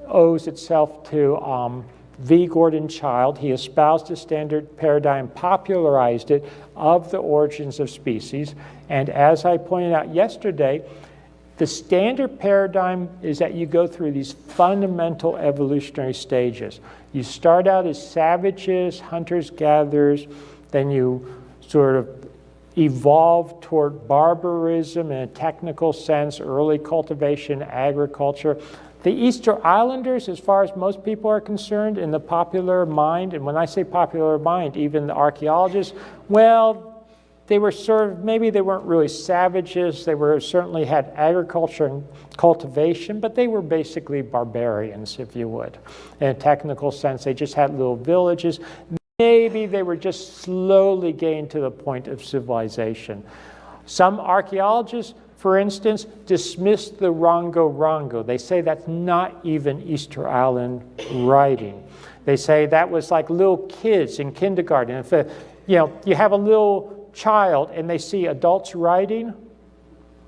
owes itself to V. Gordon Childe. He espoused the standard paradigm, popularized it, of the origins of species. And as I pointed out yesterday, the standard paradigm is that you go through these fundamental evolutionary stages. You start out as savages, hunters, gatherers, then you sort of evolve toward barbarism in a technical sense, early cultivation, agriculture. The Easter Islanders, as far as most people are concerned, in the popular mind, and when I say popular mind, even the archaeologists, well, they were sort of, maybe they weren't really savages, they were certainly had agriculture and cultivation, but they were basically barbarians, if you would. In a technical sense, they just had little villages. Maybe they were just slowly getting to the point of civilization. Some archaeologists, for instance, dismissed the Rongo-rongo. They say that's not even Easter Island writing. They say that was like little kids in kindergarten. If you have a little child and they see adults writing,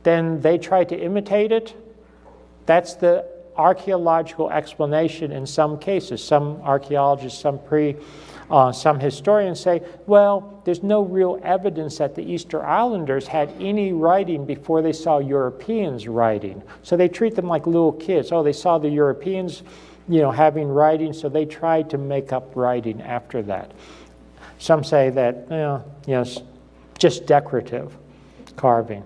then they try to imitate it. That's the archaeological explanation in some cases. Some archaeologists, some historians say, well, there's no real evidence that the Easter Islanders had any writing before they saw Europeans writing. So they treat them like little kids. Oh, they saw the Europeans, having writing, so they tried to make up writing after that. Some say that, just decorative carving.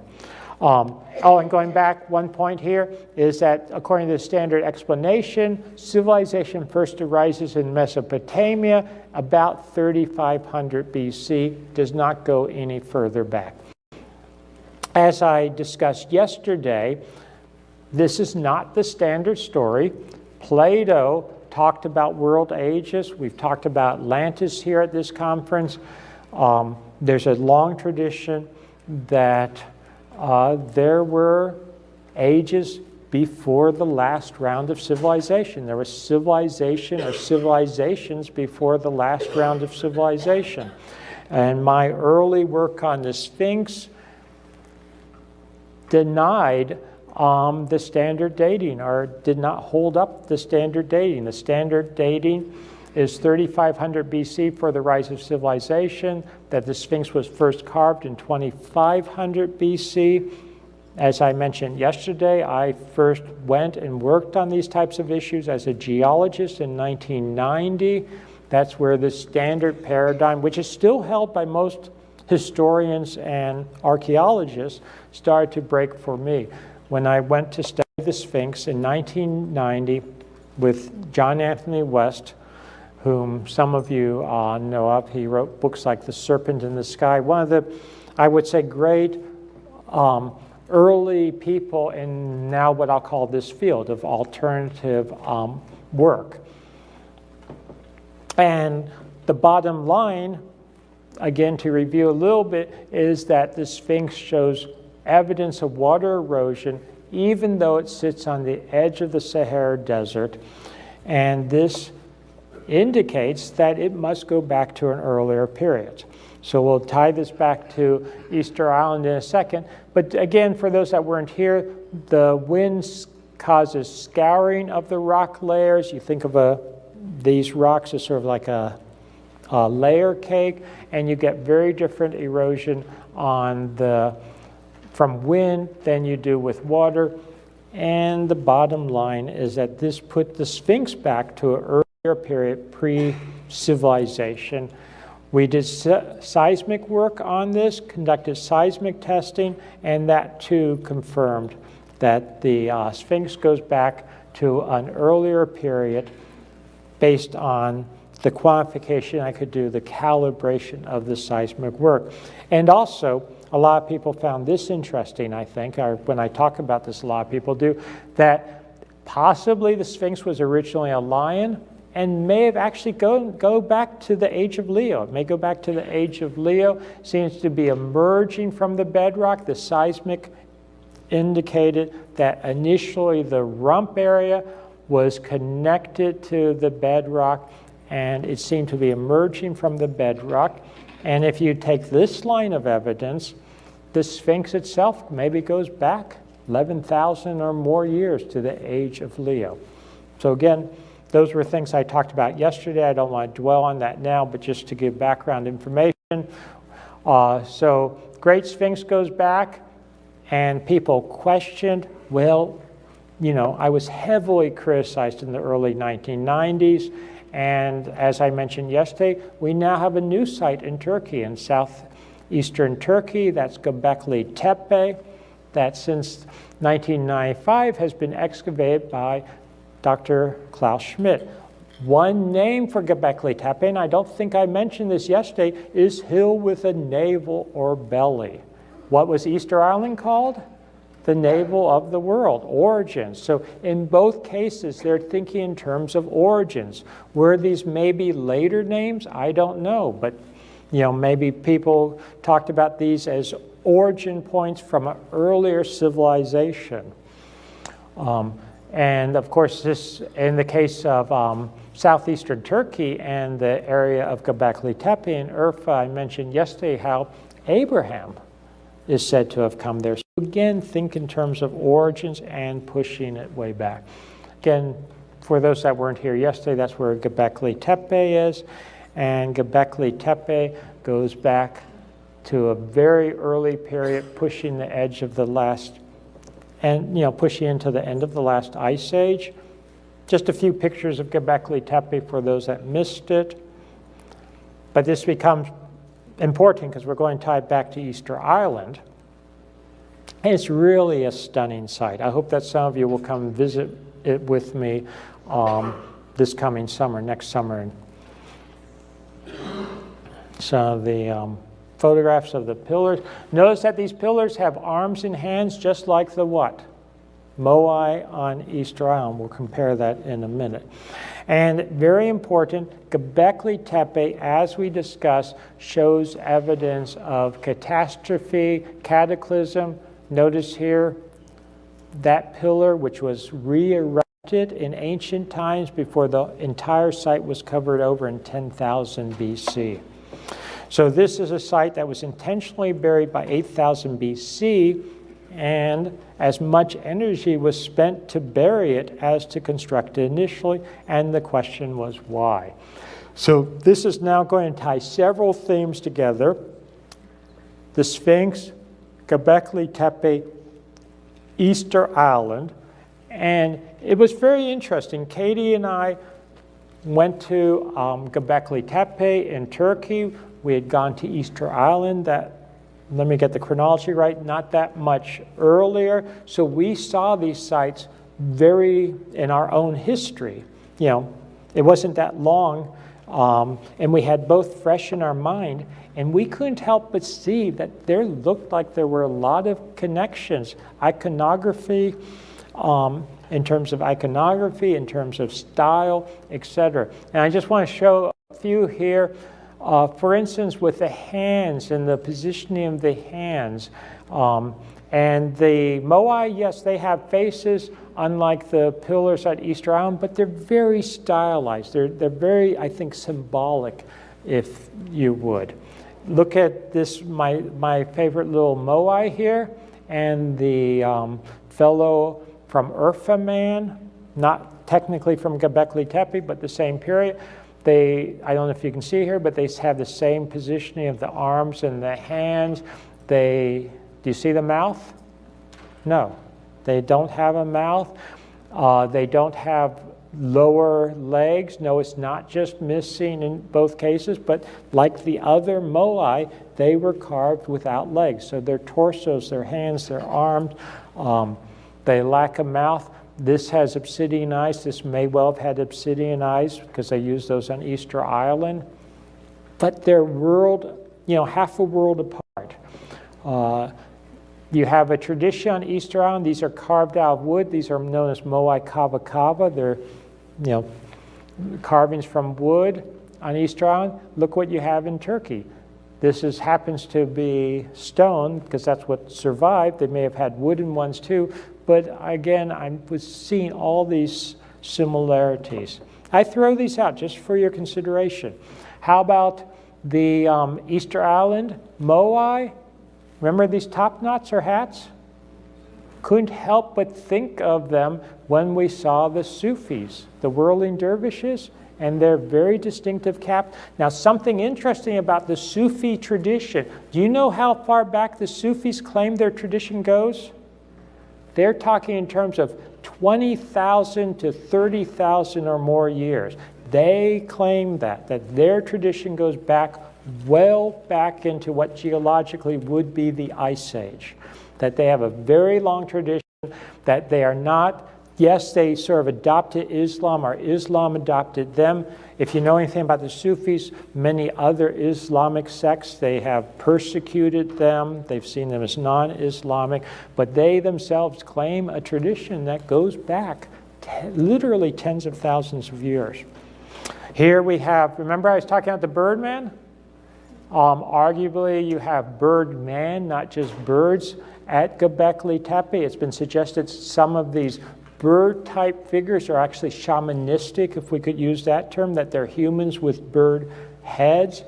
And going back, one point here is that according to the standard explanation, civilization first arises in Mesopotamia about 3500 BC, does not go any further back. As I discussed yesterday, this is not the standard story. Plato talked about world ages. We've talked about Atlantis here at this conference. There's a long tradition that there were ages before the last round of civilization. There was civilization or civilizations before the last round of civilization. And my early work on the Sphinx denied the standard dating, or did not hold up the standard dating. The standard dating is 3500 BC for the rise of civilization, that the Sphinx was first carved in 2500 BC. As I mentioned yesterday, I first went and worked on these types of issues as a geologist in 1990. That's where the standard paradigm, which is still held by most historians and archaeologists, started to break for me. When I went to study the Sphinx in 1990 with John Anthony West, whom some of you know of. He wrote books like The Serpent in the Sky. One of the, I would say, great early people in now what I'll call this field of alternative work. And the bottom line, again to review a little bit, is that the Sphinx shows evidence of water erosion even though it sits on the edge of the Sahara Desert. And this indicates that it must go back to an earlier period. So we'll tie this back to Easter Island in a second. But again, for those that weren't here, the wind causes scouring of the rock layers. You think of these rocks as sort of like a layer cake, and you get very different erosion from wind than you do with water. And the bottom line is that this put the Sphinx back to an earlier period, pre-civilization. We did seismic work on this, conducted seismic testing, and that too confirmed that the Sphinx goes back to an earlier period based on the quantification I could do, the calibration of the seismic work. And also, a lot of people found this interesting, I think, or when I talk about this, a lot of people do, that possibly the Sphinx was originally a lion and may have actually go back to the age of Leo. It may go back to the age of Leo. Seems to be emerging from the bedrock. The seismic indicated that initially the rump area was connected to the bedrock, and it seemed to be emerging from the bedrock. And if you take this line of evidence, the Sphinx itself maybe goes back 11,000 or more years to the age of Leo. So again, those were things I talked about yesterday. I don't want to dwell on that now, but just to give background information. So Great Sphinx goes back, and people questioned, well, you know, I was heavily criticized in the early 1990s. And as I mentioned yesterday, we now have a new site in Turkey, in southeastern Turkey. That's Gobekli Tepe, that since 1995 has been excavated by Dr. Klaus Schmidt. One name for Gobekli Tepe, and I don't think I mentioned this yesterday, is hill with a navel or belly. What was Easter Island called? The navel of the world, origins. So in both cases, they're thinking in terms of origins. Were these maybe later names? I don't know, but you know, maybe people talked about these as origin points from an earlier civilization. And of course, this, in the case of southeastern Turkey and the area of Gobekli Tepe and Urfa, I mentioned yesterday how Abraham is said to have come there. So again, think in terms of origins and pushing it way back. Again, for those that weren't here yesterday, that's where Gobekli Tepe is. And Gobekli Tepe goes back to a very early period, pushing the edge of the last, and you know, pushing into the end of the last ice age. Just a few pictures of Gobekli Tepe for those that missed it. But this becomes important because we're going to tie it back to Easter Island. And it's really a stunning site. I hope that some of you will come visit it with me this coming summer, next summer. Some of the photographs of the pillars. Notice that these pillars have arms and hands just like the what? Moai on Easter Island. We'll compare that in a minute. And very important, Gobekli Tepe, as we discussed, shows evidence of catastrophe, cataclysm. Notice here that pillar, which was re-erected in ancient times before the entire site was covered over in 10,000 BC. So this is a site that was intentionally buried by 8,000 BC, and as much energy was spent to bury it as to construct it initially, and the question was why. So this is now going to tie several themes together: the Sphinx, Gobekli Tepe, Easter Island. And it was very interesting. Katie and I went to Gobekli Tepe in Turkey. We had gone to Easter Island, let me get the chronology right, not that much earlier. So we saw these sites very in our own history. You know, it wasn't that long, and we had both fresh in our mind, and we couldn't help but see that there looked like there were a lot of connections, iconography, in terms of iconography, in terms of style, etc. And I just want to show a few here. For instance, with the hands and the positioning of the hands, And the Moai, yes, they have faces, unlike the pillars at Easter Island, but they're very stylized. They're very, I think, symbolic, if you would. Look at this, my favorite little Moai here, and the fellow from Urfa Man, not technically from Gobekli Tepe, but the same period. I don't know if you can see here, but they have the same positioning of the arms and the hands. Do you see the mouth? No, they don't have a mouth. They don't have lower legs. No, it's not just missing in both cases, but like the other Moai, they were carved without legs. So their torsos, their hands, their arms, they lack a mouth. This has obsidian eyes. This may well have had obsidian eyes because they used those on Easter Island. But they're half a world apart. You have a tradition on Easter Island. These are carved out of wood. These are known as Moai kava kava. They're, carvings from wood on Easter Island. Look what you have in Turkey. This happens to be stone because that's what survived. They may have had wooden ones too. But again, I was seeing all these similarities. I throw these out just for your consideration. How about the Easter Island Moai? Remember these top knots or hats? Couldn't help but think of them when we saw the Sufis, the whirling dervishes, and their very distinctive cap. Now, something interesting about the Sufi tradition. Do you know how far back the Sufis claim their tradition goes? They're talking in terms of 20,000 to 30,000 or more years. They claim that their tradition goes back well back into what geologically would be the Ice Age. That they have a very long tradition, that they are not, yes, they sort of adopted Islam, or Islam adopted them. If you know anything about the Sufis, many other Islamic sects, they have persecuted them. They've seen them as non-Islamic, but they themselves claim a tradition that goes back literally tens of thousands of years. Here we have, remember I was talking about the Birdman? Arguably, you have Birdman, not just birds, at Gobekli Tepe. It's been suggested some of these bird-type figures are actually shamanistic, if we could use that term, that they're humans with bird heads.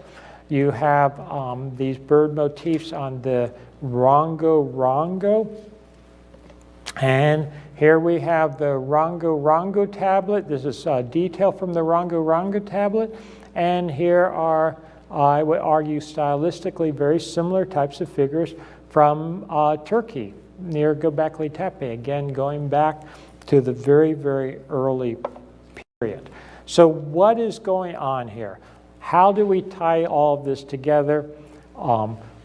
You have these bird motifs on the Rongo-rongo. And here we have the Rongo-rongo tablet. This is a detail from the Rongo-rongo tablet. And here are, I would argue, stylistically very similar types of figures from Turkey near Gobekli Tepe, again going back to the very, very early period. So what is going on here? How do we tie all of this together?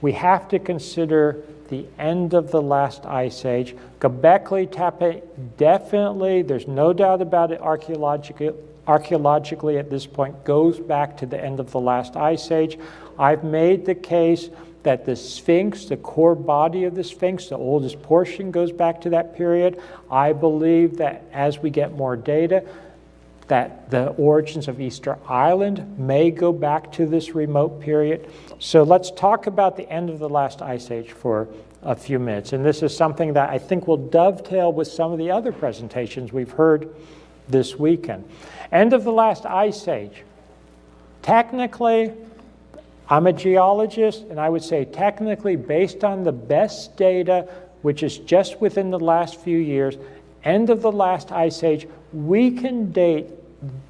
We have to consider the end of the last ice age. Gobekli Tepe, definitely, there's no doubt about it, archaeologically at this point, goes back to the end of the last ice age. I've made the case that the Sphinx, the core body of the Sphinx, the oldest portion, goes back to that period. I believe that as we get more data, that the origins of Easter Island may go back to this remote period. So let's talk about the end of the last ice age for a few minutes. And this is something that I think will dovetail with some of the other presentations we've heard this weekend. End of the last ice age. Technically, I'm a geologist, and I would say technically, based on the best data, which is just within the last few years, end of the last ice age, we can date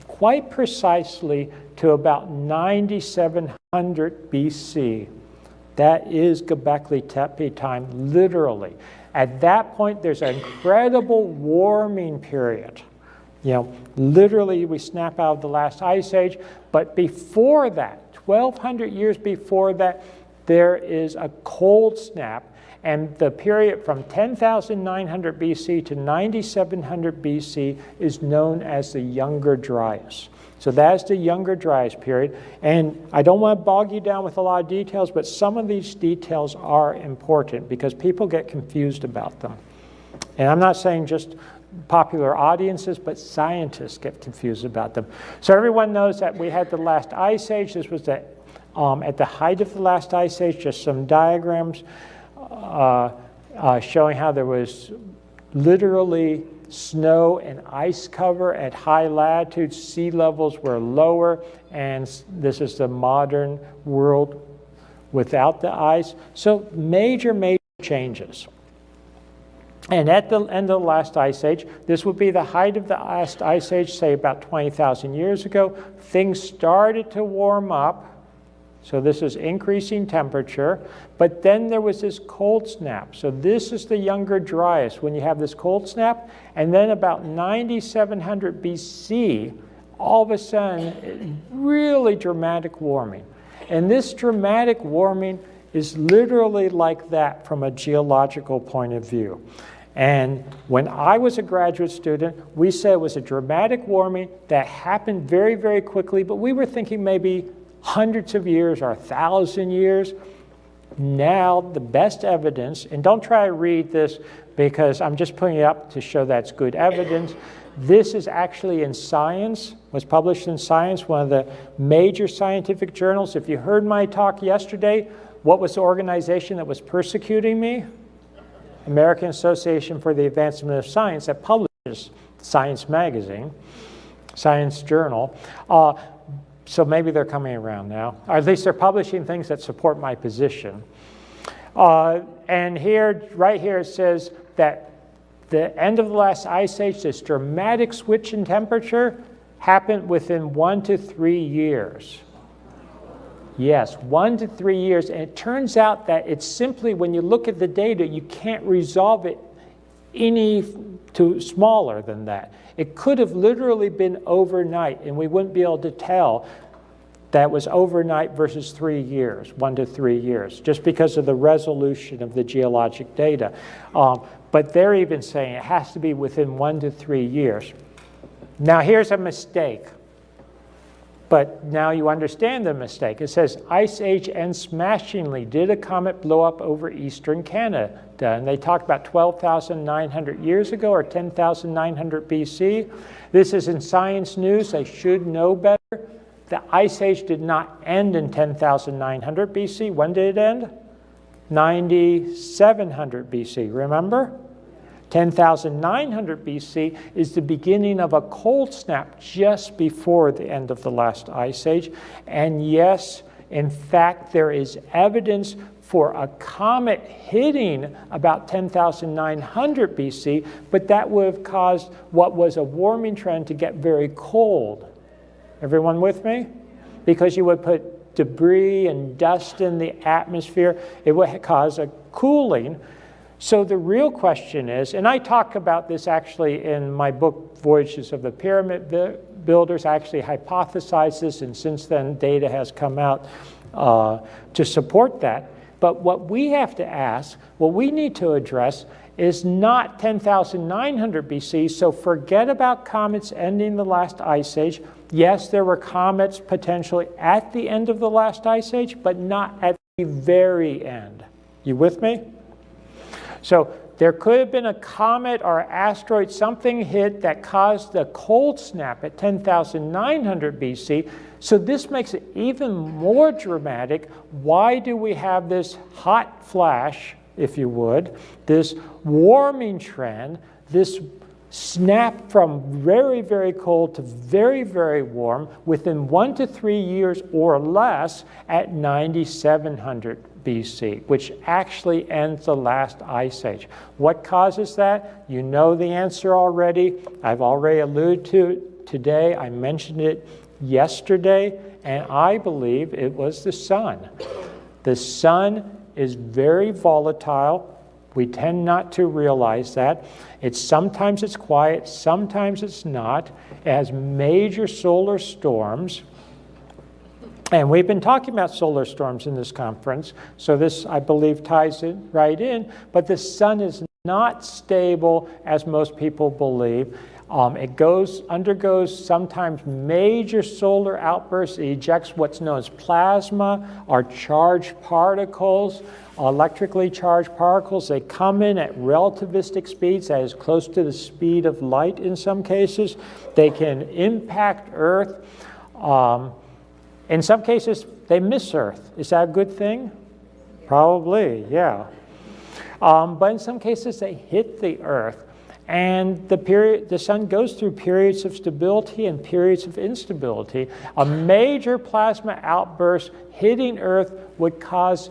quite precisely to about 9700 BC. That is Gobekli Tepe time, literally. At that point, there's an incredible warming period. Literally, we snap out of the last ice age, but before that, 1,200 years before that, there is a cold snap, and the period from 10,900 BC to 9,700 BC is known as the Younger Dryas. So that's the Younger Dryas period, and I don't want to bog you down with a lot of details, but some of these details are important because people get confused about them. And I'm not saying just popular audiences, but scientists get confused about them. So everyone knows that we had the last ice age. This was at the height of the last ice age, just some diagrams. showing how there was literally snow and ice cover at high latitudes. Sea levels were lower, and this is the modern world without the ice. So major changes. And at the end of the last ice age, this would be the height of the last ice age, say about 20,000 years ago. Things started to warm up. So this is increasing temperature. But then there was this cold snap. So this is the Younger Dryas, when you have this cold snap. And then about 9700 BC, all of a sudden, really dramatic warming. And this dramatic warming is literally like that from a geological point of view. And when I was a graduate student, we said it was a dramatic warming that happened very, very quickly, but we were thinking maybe hundreds of years or 1,000 years. Now, the best evidence, and don't try to read this because I'm just putting it up to show that's good evidence. This is actually in Science, was published in Science, one of the major scientific journals. If you heard my talk yesterday, what was the organization that was persecuting me? American Association for the Advancement of Science, that publishes Science magazine, Science journal. So maybe they're coming around now. Or at least they're publishing things that support my position. And here, right here, it says that the end of the last ice age, this dramatic switch in temperature, happened within 1 to 3 years. Yes, 1 to 3 years. And it turns out that it's simply, when you look at the data, you can't resolve it any to smaller than that. It could have literally been overnight, and we wouldn't be able to tell that was overnight versus 3 years, 1 to 3 years, just because of the resolution of the geologic data. But they're even saying it has to be within 1 to 3 years. Now here's a mistake. But now you understand the mistake. It says, ice age ends smashingly. Did a comet blow up over eastern Canada? And they talked about 12,900 years ago or 10,900 BC. This is in Science News. They should know better. The ice age did not end in 10,900 BC. When did it end? 9,700 BC, remember? 10,900 BC is the beginning of a cold snap just before the end of the last ice age. And yes, in fact, there is evidence for a comet hitting about 10,900 BC, but that would have caused what was a warming trend to get very cold. Everyone with me? Because you would put debris and dust in the atmosphere, it would cause a cooling. So the real question is, and I talk about this actually in my book, Voyages of the Pyramid Builders. I actually hypothesized this, and since then data has come out to support that. But what we have to ask, what we need to address, is not 10,900 BC, so forget about comets ending the last ice age. Yes, there were comets potentially at the end of the last ice age, but not at the very end. You with me? So there could have been a comet or asteroid, something hit that caused the cold snap at 10,900 BC. So this makes it even more dramatic. Why do we have this hot flash, if you would, this warming trend, this snap from very, very cold to very, very warm within 1 to 3 years or less at 9,700 BC, which actually ends the last ice age. What causes that? You know the answer already. I've already alluded to it today. I mentioned it yesterday, and I believe it was the sun. The sun is very volatile. We tend not to realize that. Sometimes it's quiet, sometimes it's not. It has major solar storms. And we've been talking about solar storms in this conference, so this, I believe, ties it right in. But the sun is not stable, as most people believe. It undergoes sometimes major solar outbursts. It ejects what's known as plasma, or charged particles, electrically charged particles. They come in at relativistic speeds, that is close to the speed of light in some cases. They can impact Earth. In some cases, they miss Earth. Is that a good thing? Probably, yeah. But in some cases, they hit the Earth. And the sun goes through periods of stability and periods of instability. A major plasma outburst hitting Earth would cause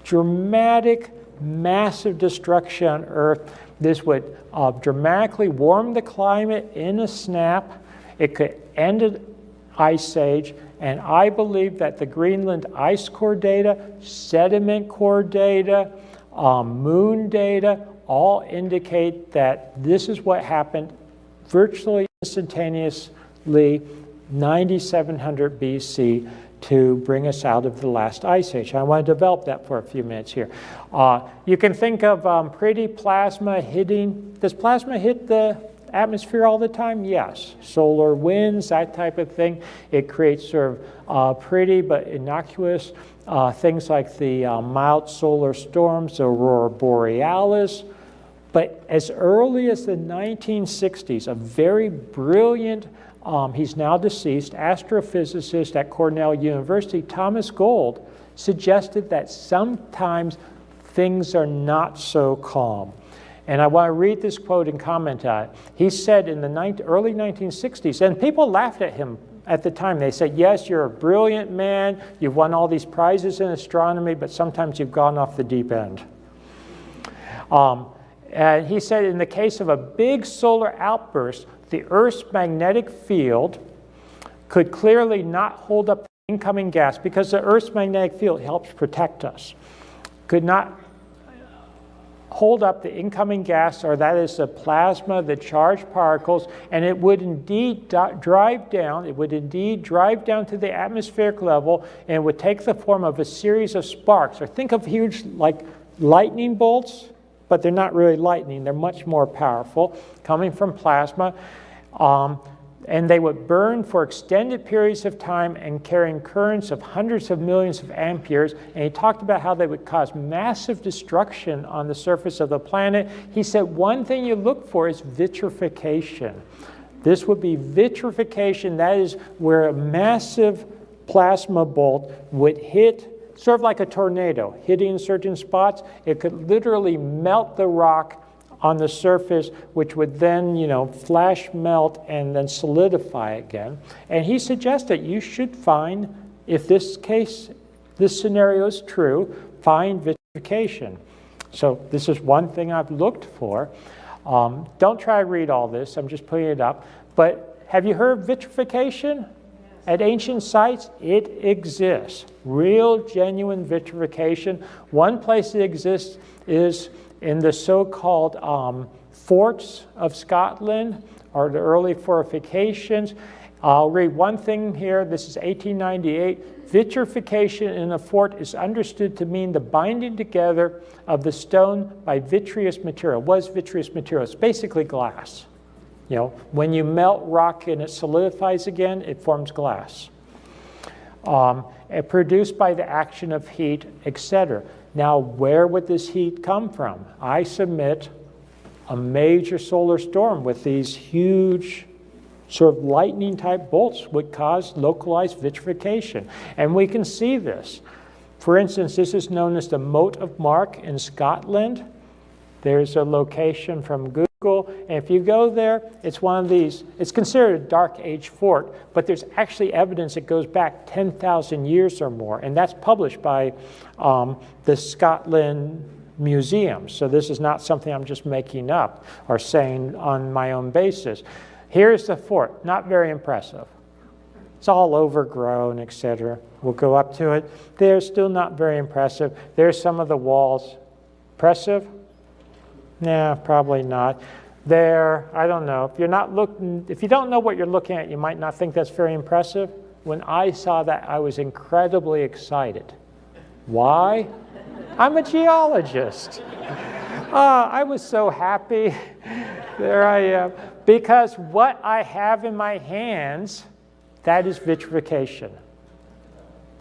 dramatic, massive destruction on Earth. This would dramatically warm the climate in a snap. It could end an ice age. And I believe that the Greenland ice core data, sediment core data, moon data, all indicate that this is what happened virtually instantaneously 9700 BC to bring us out of the last ice age. I want to develop that for a few minutes here. You can think of pretty plasma hitting. Does plasma hit the atmosphere all the time? Yes. Solar winds, that type of thing. It creates sort of pretty but innocuous things like the mild solar storms, the aurora borealis. But as early as the 1960s, a very brilliant, he's now deceased, astrophysicist at Cornell University, Thomas Gold, suggested that sometimes things are not so calm. And I want to read this quote and comment on it. He said in the early 1960s, and people laughed at him at the time. They said, yes, you're a brilliant man, you've won all these prizes in astronomy, but sometimes you've gone off the deep end. And he said in the case of a big solar outburst, the Earth's magnetic field could clearly not hold up the incoming gas because the Earth's magnetic field helps protect us. Could not hold up the incoming gas, or that is the plasma, the charged particles, and it would indeed drive down. It would indeed drive down to the atmospheric level, and it would take the form of a series of sparks. Or think of huge, like lightning bolts, but they're not really lightning. They're much more powerful, coming from plasma. And they would burn for extended periods of time and carrying currents of hundreds of millions of amperes. And he talked about how they would cause massive destruction on the surface of the planet. He said one thing you look for is vitrification. This would be vitrification. That is where a massive plasma bolt would hit, sort of like a tornado, hitting certain spots. It could literally melt the rock on the surface, which would then, flash melt and then solidify again. And he suggested you should find, if this scenario is true, find vitrification. So this is one thing I've looked for. Don't try to read all this, I'm just putting it up. But have you heard of vitrification? At ancient sites, it exists. Real, genuine vitrification. One place it exists is in the so-called forts of Scotland, or the early fortifications. I'll read one thing here. This is 1898. Vitrification in a fort is understood to mean the binding together of the stone by vitreous material. What is vitreous material? It's basically glass. When you melt rock and it solidifies again, it forms glass. Produced by the action of heat, etc. Now, where would this heat come from? I submit a major solar storm with these huge sort of lightning-type bolts would cause localized vitrification. And we can see this. For instance, this is known as the Moat of Mark in Scotland. There's a location from Google. And if you go there, it's one of these. It's considered a Dark Age fort, but there's actually evidence that goes back 10,000 years or more. And that's published by the Scotland Museum. So this is not something I'm just making up or saying on my own basis. Here's the fort. Not very impressive. It's all overgrown, etc. We'll go up to it. They're still not very impressive. There's some of the walls. Impressive? Nah, probably not. There, I don't know. If you don't know what you're looking at, you might not think that's very impressive. When I saw that, I was incredibly excited. Why? I'm a geologist. I was so happy. There I am. Because what I have in my hands, that is vitrification.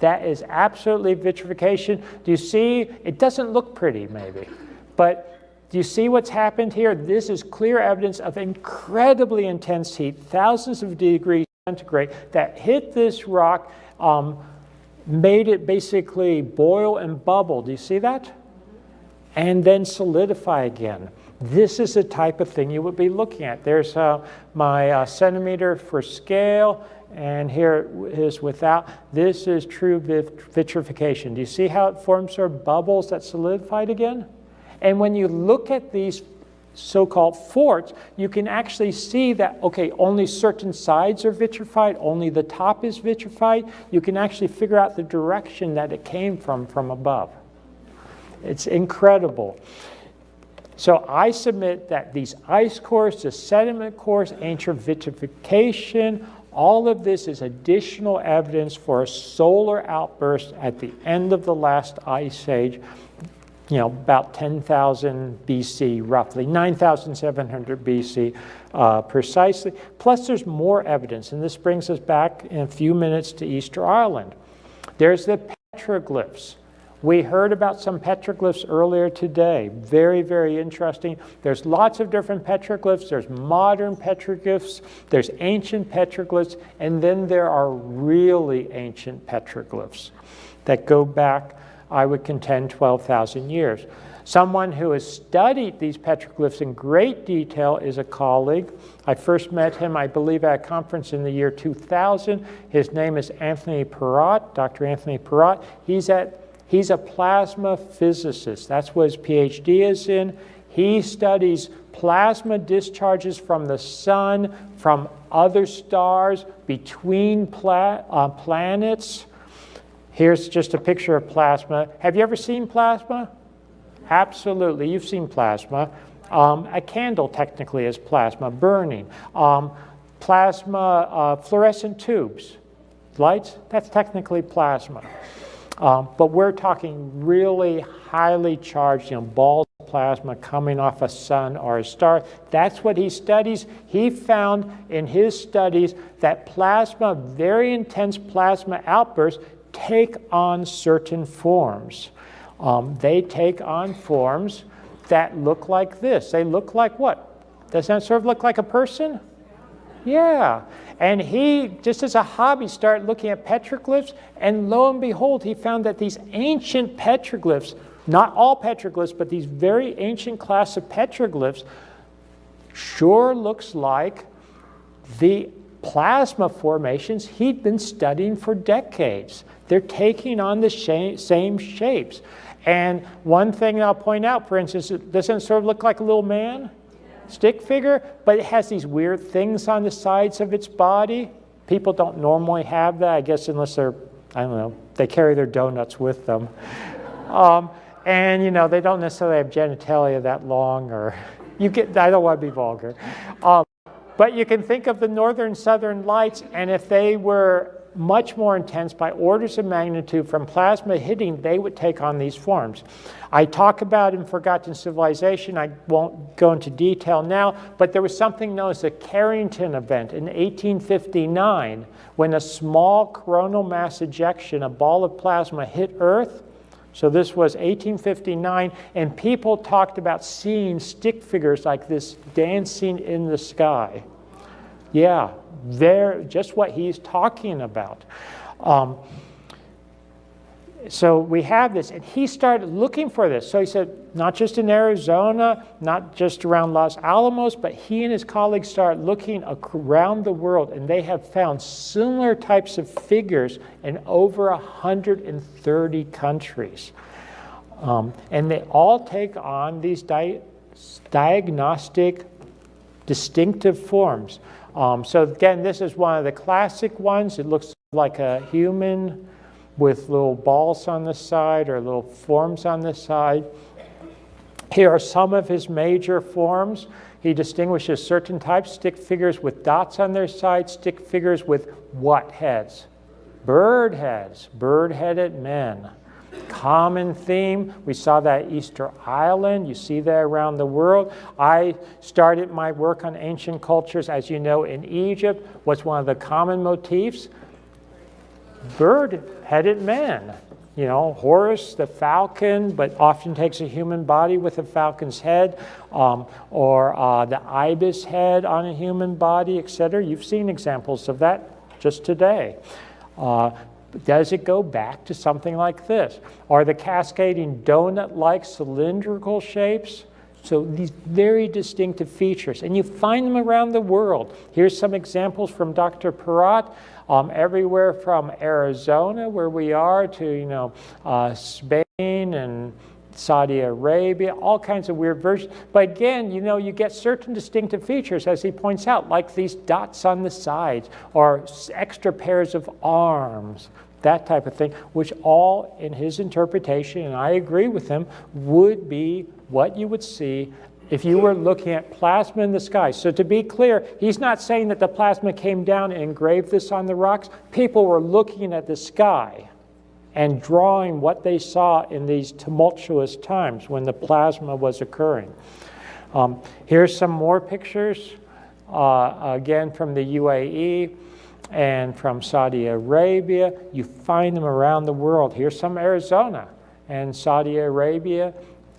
That is absolutely vitrification. Do you see? It doesn't look pretty, maybe. But do you see what's happened here? This is clear evidence of incredibly intense heat, thousands of degrees centigrade, that hit this rock, made it basically boil and bubble. Do you see that? and then solidify again. This is the type of thing you would be looking at. There's my centimeter for scale, and here it is without. This is true vitrification. Do you see how it forms sort of bubbles that solidified again? And when you look at these so-called forts, you can actually see that, okay, only certain sides are vitrified, only the top is vitrified. You can actually figure out the direction that it came from above. It's incredible. So I submit that these ice cores, the sediment cores, ancient vitrification, all of this is additional evidence for a solar outburst at the end of the last ice age, about 10,000 BC, roughly, 9,700 BC precisely. Plus there's more evidence, and this brings us back in a few minutes to Easter Island. There's the petroglyphs. We heard about some petroglyphs earlier today. Very, very interesting. There's lots of different petroglyphs. There's modern petroglyphs. There's ancient petroglyphs. And then there are really ancient petroglyphs that go back, I would contend, 12,000 years. Someone who has studied these petroglyphs in great detail is a colleague. I first met him, I believe, at a conference in the year 2000. His name is Anthony Perrott, Dr. Anthony Perrott. He's a plasma physicist. That's what his PhD is in. He studies plasma discharges from the sun, from other stars, between planets. Here's just a picture of plasma. Have you ever seen plasma? Absolutely, you've seen plasma. A candle technically is plasma, burning. Plasma, fluorescent tubes, lights, that's technically plasma. But we're talking really highly charged, balls of plasma coming off a sun or a star. That's what he studies. He found in his studies that plasma, very intense plasma outbursts, take on certain forms. They take on forms that look like this. They look like what? Does that sort of look like a person? Yeah. And he, just as a hobby, started looking at petroglyphs, and lo and behold, he found that these ancient petroglyphs, not all petroglyphs, but these very ancient class of petroglyphs, sure looks like the plasma formations he'd been studying for decades. They're taking on the same shapes. And one thing I'll point out, for instance, doesn't it sort of look like a little man? Stick figure, but it has these weird things on the sides of its body. People don't normally have that, I guess, unless they're, I don't know, they carry their donuts with them. And, they don't necessarily have genitalia that long, or I don't want to be vulgar. But you can think of the northern southern lights, and if they were much more intense by orders of magnitude from plasma hitting, they would take on these forms. I talk about in Forgotten Civilization, I won't go into detail now, but there was something known as the Carrington event in 1859 when a small coronal mass ejection, a ball of plasma, hit Earth. So this was 1859, and people talked about seeing stick figures like this dancing in the sky. Yeah, just what he's talking about. So we have this, and he started looking for this. So he said, not just in Arizona, not just around Los Alamos, but he and his colleagues started looking around the world, and they have found similar types of figures in over 130 countries. And they all take on these diagnostic, distinctive forms. So again, this is one of the classic ones. It looks like a human with little balls on the side or little forms on the side. Here are some of his major forms. He distinguishes certain types, stick figures with dots on their side, stick figures with what heads? Bird heads, bird-headed men. Common theme, we saw that Easter Island, you see that around the world. I started my work on ancient cultures, as you know, in Egypt. What's one of the common motifs? Bird-headed men. Horus, the falcon, but often takes a human body with a falcon's head, or the ibis head on a human body, etc. You've seen examples of that just today. Does it go back to something like this? Are the cascading donut-like cylindrical shapes? So these very distinctive features, and you find them around the world. Here's some examples from Dr. Perrott, everywhere from Arizona, where we are, to Spain and Saudi Arabia, all kinds of weird versions. But again, you get certain distinctive features, as he points out, like these dots on the sides, or extra pairs of arms, that type of thing, which all, in his interpretation, and I agree with him, would be what you would see if you were looking at plasma in the sky. So to be clear, he's not saying that the plasma came down and engraved this on the rocks. People were looking at the sky and drawing what they saw in these tumultuous times when the plasma was occurring. Here's some more pictures, again from the UAE and from Saudi Arabia. You find them around the world. Here's some Arizona and Saudi Arabia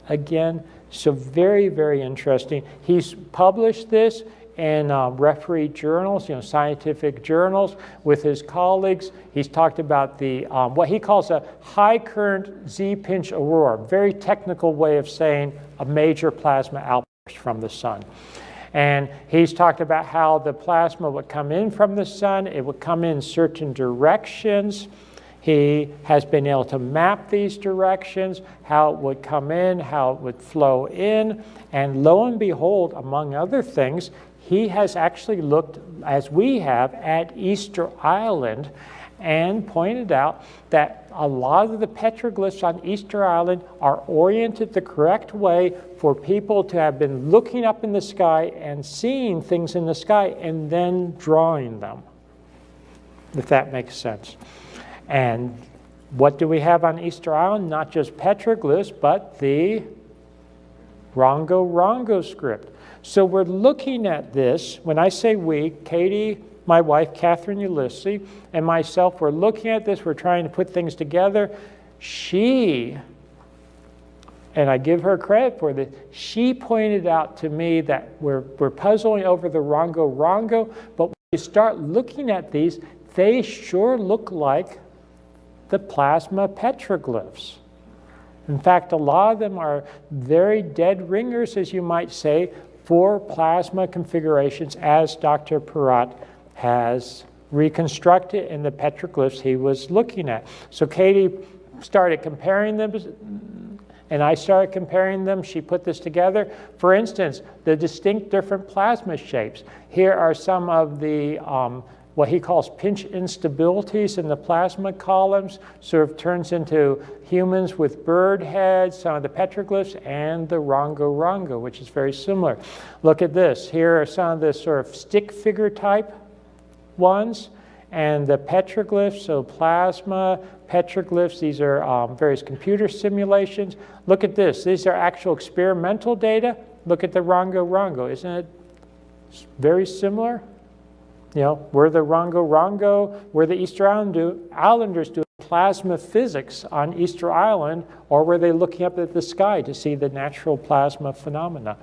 again. So very, very interesting. He's published this in refereed journals, scientific journals with his colleagues. He's talked about the what he calls a high current Z-pinch aurora, very technical way of saying a major plasma outburst from the sun. And he's talked about how the plasma would come in from the sun. It would come in certain directions. He has been able to map these directions, how it would come in, how it would flow in. And lo and behold, among other things, he has actually looked, as we have, at Easter Island and pointed out that a lot of the petroglyphs on Easter Island are oriented the correct way for people to have been looking up in the sky and seeing things in the sky and then drawing them, if that makes sense. And what do we have on Easter Island? Not just petroglyphs, but the Rongo-rongo script. So we're looking at this. When I say we, Katie, my wife, Catherine Ulysses, and myself, we're looking at this. We're trying to put things together. She, and I give her credit for this, she pointed out to me that we're puzzling over the Rongo-rongo, but when you start looking at these, they sure look like the plasma petroglyphs. In fact, a lot of them are very dead ringers, as you might say, for plasma configurations, as Dr. Perrott has reconstructed in the petroglyphs he was looking at. So Katie started comparing them, and I started comparing them. She put this together. For instance, the distinct different plasma shapes. Here are some of the what he calls pinch instabilities in the plasma columns, sort of turns into humans with bird heads, some of the petroglyphs, and the Rongo-rongo, which is very similar. Look at this. Here are some of the sort of stick figure type ones, and the petroglyphs, so plasma, petroglyphs, these are various computer simulations. Look at this. These are actual experimental data. Look at the Rongo-rongo. Isn't it very similar? Were the Rongo-rongo, were the Easter Islanders doing plasma physics on Easter Island, or were they looking up at the sky to see the natural plasma phenomena?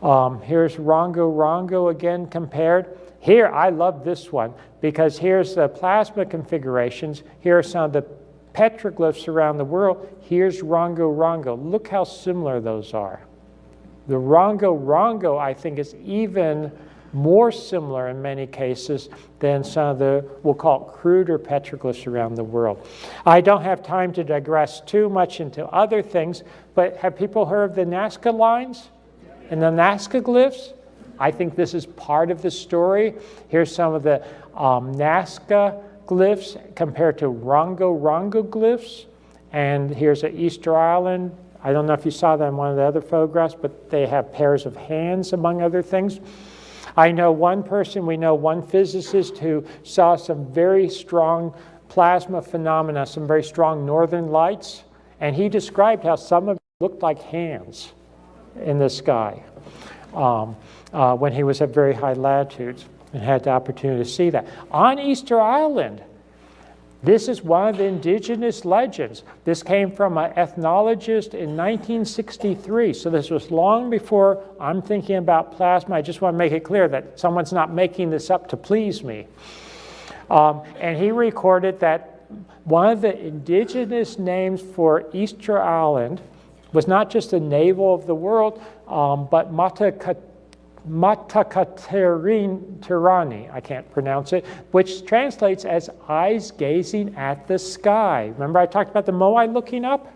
Here's Rongo-rongo again compared. Here, I love this one, because here's the plasma configurations. Here are some of the petroglyphs around the world. Here's Rongo-rongo. Look how similar those are. The Rongo-rongo, I think, is even more similar in many cases than some of the, we'll call it, cruder petroglyphs around the world. I don't have time to digress too much into other things, but have people heard of the Nazca lines and the Nazca glyphs? I think this is part of the story. Here's some of the Nazca glyphs compared to Rongo-rongo glyphs. And here's an Easter Island. I don't know if you saw that in one of the other photographs, but they have pairs of hands, among other things. I know one person, we know one physicist who saw some very strong plasma phenomena, some very strong northern lights, and he described how some of them looked like hands in the sky when he was at very high latitudes and had the opportunity to see that. On Easter Island, this is one of the indigenous legends. This came from an ethnologist in 1963, so this was long before I'm thinking about plasma. I just want to make it clear that someone's not making this up to please me. And he recorded that one of the indigenous names for Easter Island was not just the navel of the world, but Matakaterani, I can't pronounce it, which translates as eyes gazing at the sky. Remember I talked about the Moai looking up?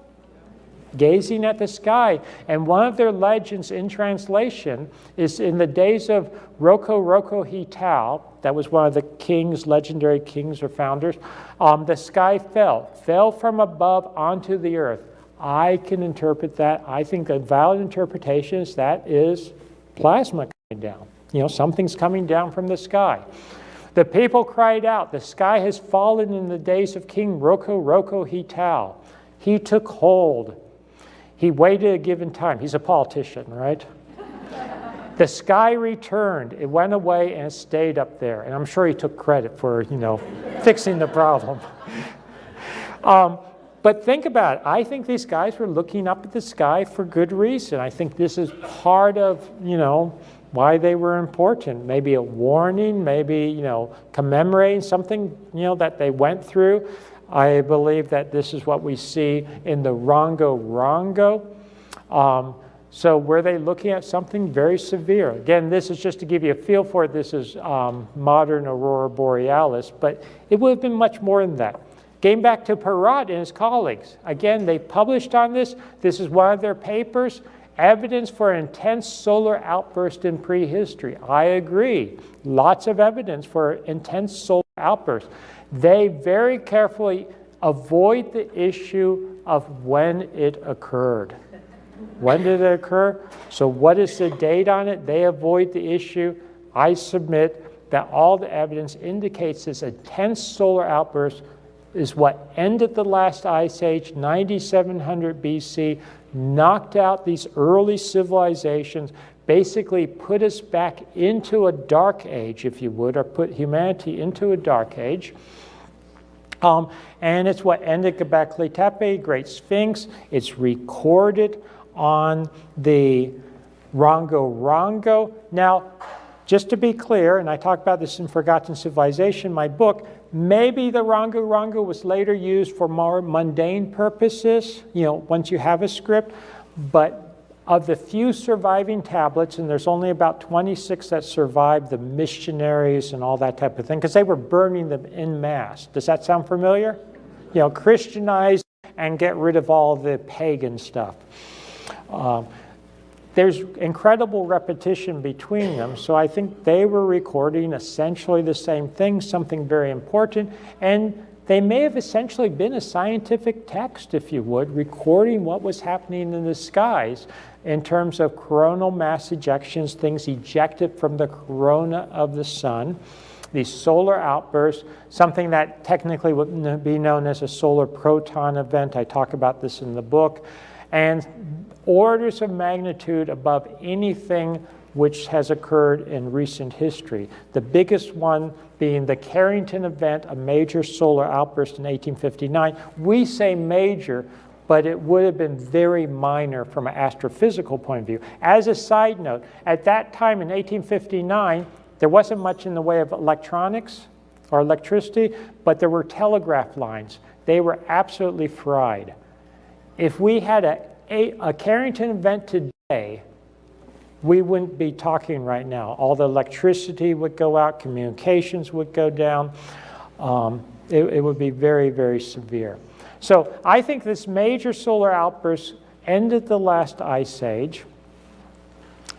Gazing at the sky. And one of their legends in translation is in the days of Roko-Roko-Heydahl, that was one of the kings, legendary kings or founders, the sky fell from above onto the earth. I can interpret that. I think a valid interpretation is that is plasma coming down. You know, something's coming down from the sky. The people cried out, the sky has fallen in the days of King Roko-Roko-Heydahl. He took hold. He waited a given time. He's a politician, right? The sky returned. It went away and it stayed up there. And I'm sure he took credit for, you know, fixing the problem. But think about it. I think these guys were looking up at the sky for good reason. I think this is part of, you know, why they were important. Maybe a warning, maybe, you know, commemorating something, you know, that they went through. I believe that this is what we see in the Rongo-rongo. So were they looking at something very severe? Again, this is just to give you a feel for it. This is modern aurora borealis, but it would have been much more than that. Getting back to Perrot and his colleagues, again, they published on this. This is one of their papers, Evidence for an Intense Solar Outburst in Prehistory. I agree. Lots of evidence for intense solar outbursts. They very carefully avoid the issue of when it occurred. When did it occur? So what is the date on it? They avoid the issue. I submit that all the evidence indicates this intense solar outburst is what ended the last ice age, 9700 BC, knocked out these early civilizations, basically put us back into a dark age, if you would, or put humanity into a dark age. And it's what ended Gobekli Tepe, Great Sphinx. It's recorded on the Rongo-rongo. Now, just to be clear, and I talk about this in Forgotten Civilization, my book, maybe the Rongo-rongo was later used for more mundane purposes, you know, once you have a script, but of the few surviving tablets, and there's only about 26 that survived, the missionaries and all that type of thing, because they were burning them en masse. Does that sound familiar? You know, Christianize and get rid of all the pagan stuff. There's incredible repetition between them, so I think they were recording essentially the same thing, something very important, and they may have essentially been a scientific text, if you would, recording what was happening in the skies in terms of coronal mass ejections, things ejected from the corona of the sun, these solar outbursts, something that technically would be known as a solar proton event. I talk about this in the book, and orders of magnitude above anything which has occurred in recent history. The biggest one being the Carrington event, a major solar outburst in 1859. We say major, but it would have been very minor from an astrophysical point of view. As a side note, at that time in 1859, there wasn't much in the way of electronics or electricity, but there were telegraph lines. They were absolutely fried. If we had a Carrington event today, we wouldn't be talking right now. All the electricity would go out, communications would go down. It would be very, very severe. So I think this major solar outburst ended the last ice age.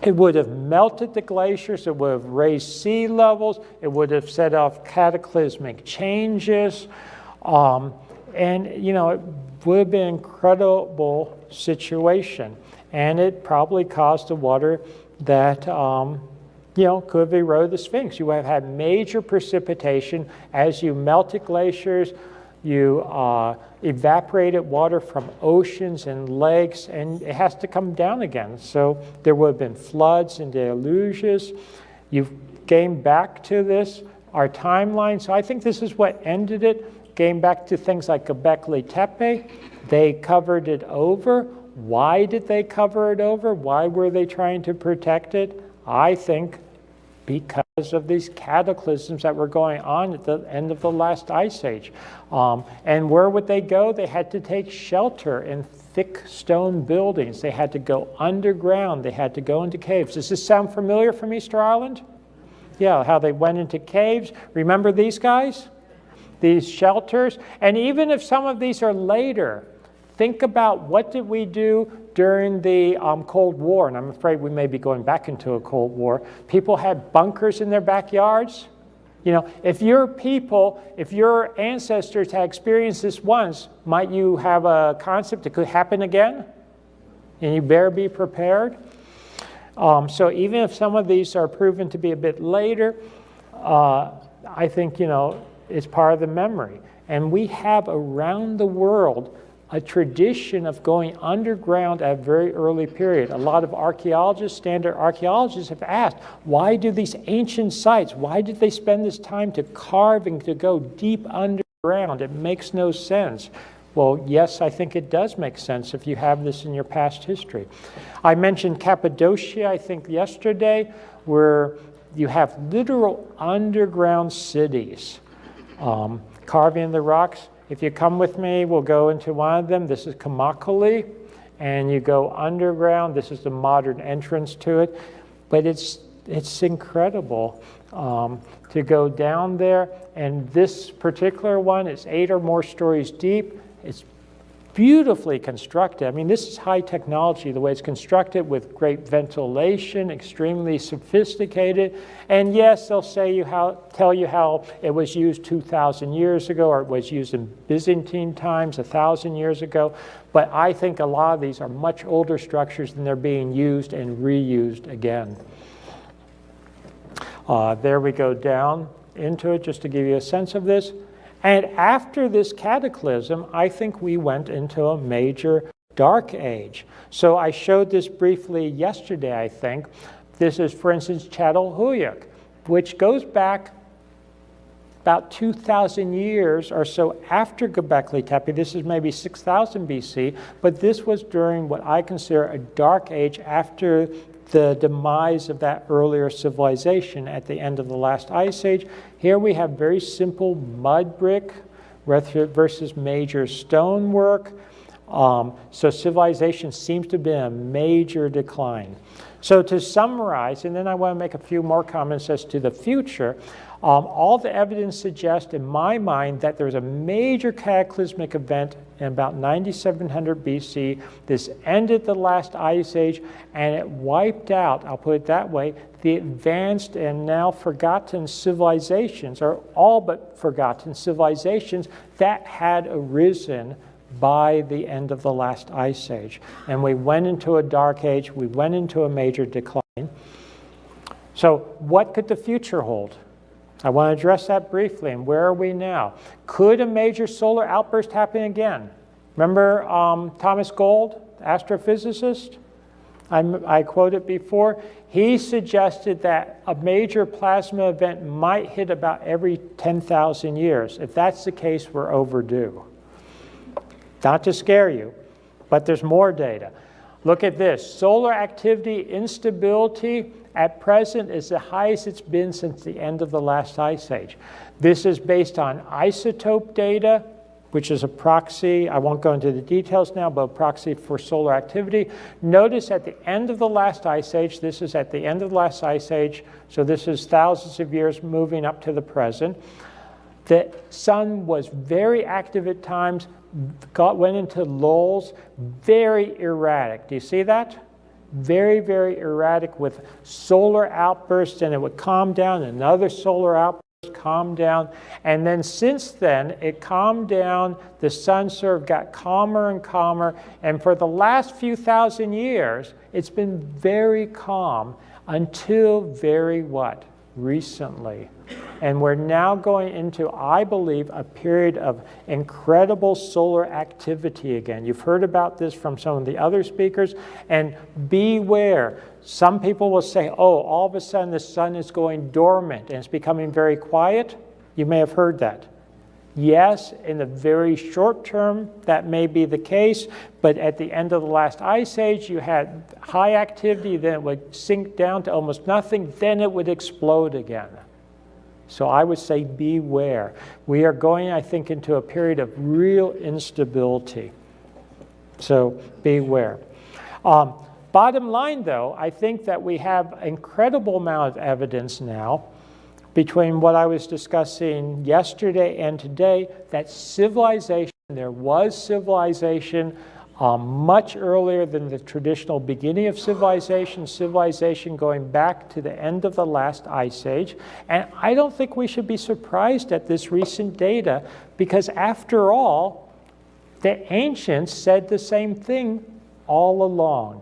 It would have melted the glaciers, it would have raised sea levels, it would have set off cataclysmic changes, and you know, it would have been an incredible situation. And it probably caused the water that you know, could have eroded the Sphinx. You would have had major precipitation as you melted glaciers, you evaporated water from oceans and lakes, and it has to come down again. So there would have been floods and deluges. You've came back to this, our timeline. So I think this is what ended it. Came back to things like Gobekli Tepe. They covered it over. Why did they cover it over? Why were they trying to protect it? I think because of these cataclysms that were going on at the end of the last ice age. And where would they go? They had to take shelter in thick stone buildings. They had to go underground. They had to go into caves. Does this sound familiar from Easter Island? Yeah, how they went into caves. Remember these guys? These shelters. And even if some of these are later, think about what did we do during the Cold War, and I'm afraid we may be going back into a Cold War. People had bunkers in their backyards. You know, if your people, if your ancestors had experienced this once, might you have a concept it could happen again? And you better be prepared. So even if some of these are proven to be a bit later, I think, you know, it's part of the memory. And we have around the world a tradition of going underground at a very early period. A lot of archaeologists, standard archaeologists, have asked, why do these ancient sites, why did they spend this time to carve and to go deep underground? It makes no sense. Well, yes, I think it does make sense if you have this in your past history. I mentioned Cappadocia, I think yesterday, where you have literal underground cities carving in the rocks. If you come with me, we'll go into one of them. This is Gobekli, and you go underground. This is the modern entrance to it. But it's incredible to go down there. And this particular one is 8 or more stories deep. It's beautifully constructed. I mean, this is high technology, the way it's constructed with great ventilation, extremely sophisticated. And yes, they'll tell you how it was used 2,000 years ago, or it was used in Byzantine times 1,000 years ago. But I think a lot of these are much older structures and they're being used and reused again. There we go down into it just to give you a sense of this. And after this cataclysm, I think we went into a major dark age. So I showed this briefly yesterday, I think. This is, for instance, Çatalhöyük, which goes back about 2,000 years or so after Gobekli Tepe. This is maybe 6,000 BC, but this was during what I consider a dark age after the demise of that earlier civilization at the end of the last ice age. Here we have very simple mud brick versus major stonework. So civilization seems to have been a major decline. So to summarize, and then I want to make a few more comments as to the future, all the evidence suggests in my mind that there's a major cataclysmic event in about 9700 BC. This ended the last ice age and it wiped out, I'll put it that way, the advanced and now forgotten civilizations, or all but forgotten civilizations that had arisen by the end of the last ice age. And we went into a dark age, we went into a major decline. So what could the future hold? I want to address that briefly. And where are we now? Could a major solar outburst happen again? Remember Thomas Gold, astrophysicist? I quoted before. He suggested that a major plasma event might hit about every 10,000 years. If that's the case, we're overdue. Not to scare you, but there's more data. Look at this. Solar activity instability at present is the highest it's been since the end of the last ice age. This is based on isotope data, which is a proxy. I won't go into the details now, but a proxy for solar activity. Notice at the end of the last ice age, this is at the end of the last ice age, so this is thousands of years moving up to the present. The sun was very active at times, went into lulls, very erratic. Do you see that? Very, very erratic with solar outbursts, and it would calm down, another solar outburst, calm down. And then since then, it calmed down, the sun sort of got calmer and calmer, and for the last few thousand years, it's been very calm until very what? Recently. And we're now going into, I believe, a period of incredible solar activity again. You've heard about this from some of the other speakers, and beware. Some people will say, oh, all of a sudden the sun is going dormant and it's becoming very quiet. You may have heard that. Yes, in the very short term, that may be the case, but at the end of the last ice age, you had high activity, then it would sink down to almost nothing, then it would explode again. So I would say beware. We are going, I think, into a period of real instability. So beware. Bottom line, though, I think that we have an incredible amount of evidence now between what I was discussing yesterday and today, that civilization, there was civilization much earlier than the traditional beginning of civilization going back to the end of the last ice age. And I don't think we should be surprised at this recent data, because after all, the ancients said the same thing all along.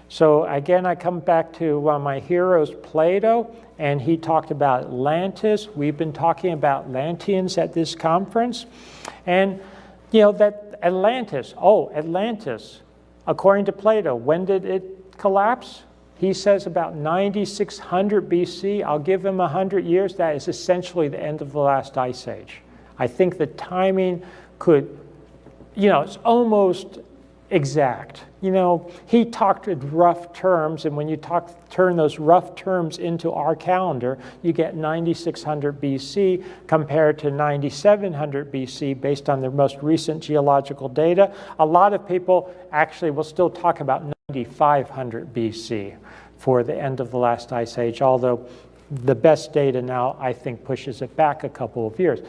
So again, I come back to one of my heroes, Plato, and he talked about Atlantis. We've been talking about Atlanteans at this conference. And you know, that Atlantis, according to Plato, when did it collapse? He says about 9600 BC. I'll give him 100 years. That is essentially the end of the last ice age. I think the timing could, you know, it's almost exact. You know, he talked in rough terms, and when you turn those rough terms into our calendar, you get 9600 BC compared to 9700 BC based on the most recent geological data. A lot of people actually will still talk about 9500 BC for the end of the last ice age, although the best data now, I think, pushes it back a couple of years.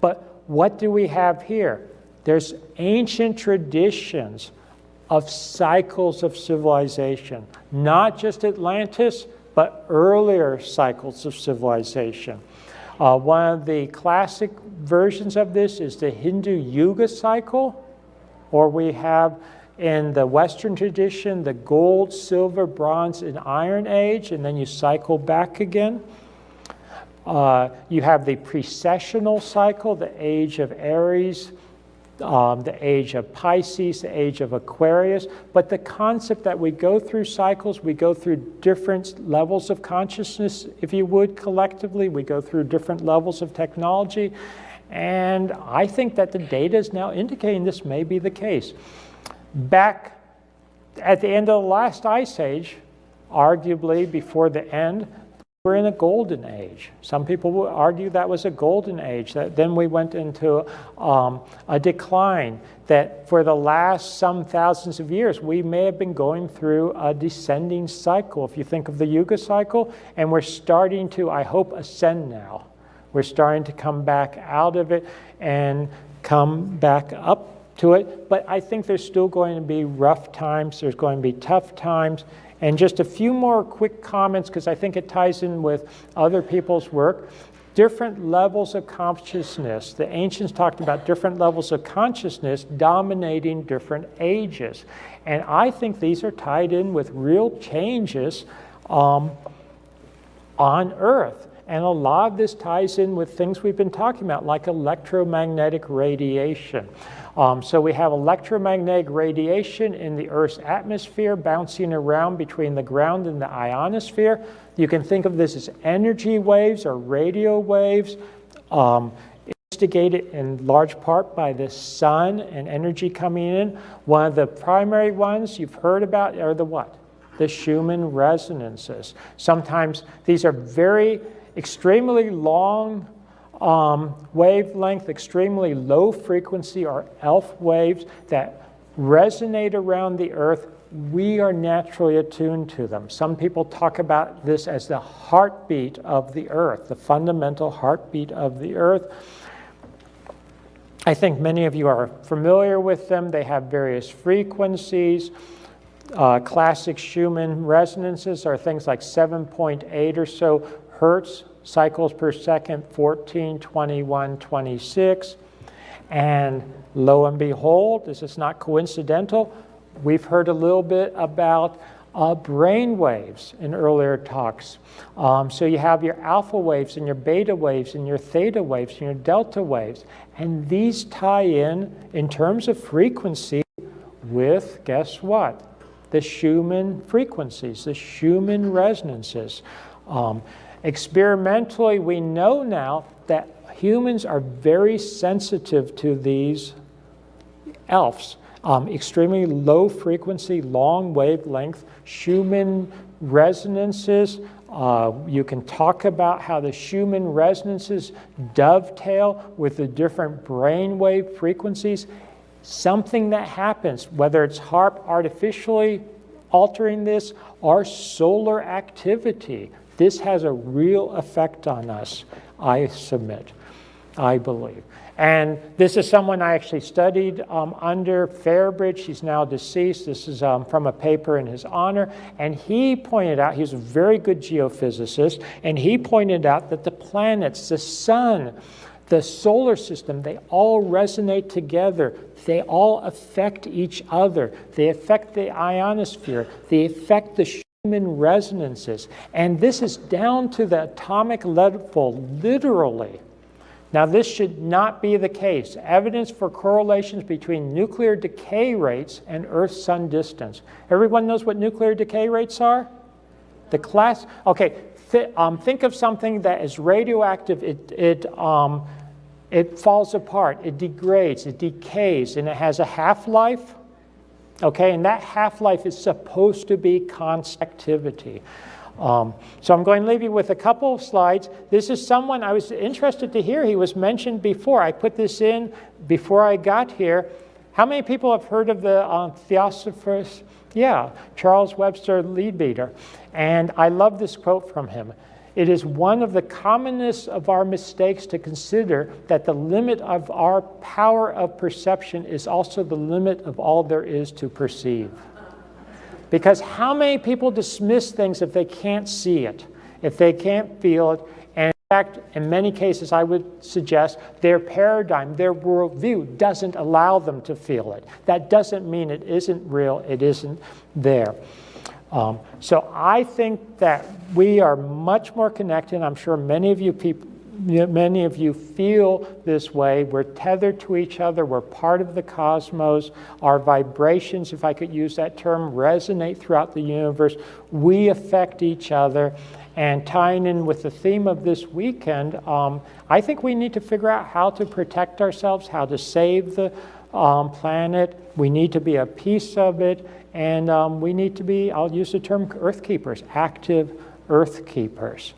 But what do we have here? There's ancient traditions of cycles of civilization, not just Atlantis, but earlier cycles of civilization. One of the classic versions of this is the Hindu Yuga cycle, or we have in the Western tradition the gold, silver, bronze, and iron age, and then you cycle back again. You have the precessional cycle, the age of Aries, the age of Pisces, the age of Aquarius. But the concept that we go through cycles, we go through different levels of consciousness, if you would, collectively. We go through different levels of technology. And I think that the data is now indicating this may be the case. Back at the end of the last ice age, arguably before the end, we're in a golden age. Some people will argue that was a golden age, that then we went into a decline, that for the last some thousands of years, we may have been going through a descending cycle, if you think of the Yuga cycle, and we're starting to, I hope, ascend now. We're starting to come back out of it and come back up to it, but I think there's still going to be rough times, there's going to be tough times. And just a few more quick comments, because I think it ties in with other people's work. Different levels of consciousness. The ancients talked about different levels of consciousness dominating different ages. And I think these are tied in with real changes on Earth. And a lot of this ties in with things we've been talking about, like electromagnetic radiation. So we have electromagnetic radiation in the Earth's atmosphere bouncing around between the ground and the ionosphere. You can think of this as energy waves or radio waves, instigated in large part by the sun and energy coming in. One of the primary ones you've heard about are the what? The Schumann resonances. Sometimes these are very extremely long wavelength, extremely low frequency, or ELF waves that resonate around the Earth. We are naturally attuned to them. Some people talk about this as the heartbeat of the Earth, the fundamental heartbeat of the Earth. I think many of you are familiar with them. They have various frequencies. Classic Schumann resonances are things like 7.8 or so hertz cycles per second, 14, 21, 26. And lo and behold, this is not coincidental, we've heard a little bit about brain waves in earlier talks. So you have your alpha waves and your beta waves and your theta waves and your delta waves. And these tie in terms of frequency with, guess what? The Schumann frequencies, the Schumann resonances. Experimentally, we know now that humans are very sensitive to these ELFs. Extremely low frequency, long wavelength, Schumann resonances. You can talk about how the Schumann resonances dovetail with the different brainwave frequencies. Something that happens, whether it's HAARP artificially altering this or solar activity, this has a real effect on us, I submit, I believe. And this is someone I actually studied under Fairbridge. He's now deceased. This is from a paper in his honor. And he pointed out, he's a very good geophysicist, and he pointed out that the planets, the sun, the solar system, they all resonate together. They all affect each other. They affect the ionosphere. They affect the Schumann resonances. And this is down to the atomic level, literally. Now, this should not be the case. Evidence for correlations between nuclear decay rates and Earth-Sun distance. Everyone knows what nuclear decay rates are? The class, okay, think of something that is radioactive. It falls apart, it degrades, it decays, and it has a half-life. Okay, and that half-life is supposed to be constant activity. So I'm going to leave you with a couple of slides. This is someone I was interested to hear. He was mentioned before. I put this in before I got here. How many people have heard of the Theosophers? Yeah, Charles Webster Leadbeater. And I love this quote from him. It is one of the commonest of our mistakes to consider that the limit of our power of perception is also the limit of all there is to perceive. Because how many people dismiss things if they can't see it, if they can't feel it? And in fact, in many cases, I would suggest their paradigm, their worldview doesn't allow them to feel it. That doesn't mean it isn't real, it isn't there. So I think that we are much more connected. I'm sure many of you feel this way. We're tethered to each other. We're part of the cosmos. Our vibrations, if I could use that term, resonate throughout the universe. We affect each other. And tying in with the theme of this weekend, I think we need to figure out how to protect ourselves, how to save the planet. We need to be a piece of it. And we need to be, I'll use the term earth keepers, active earth keepers.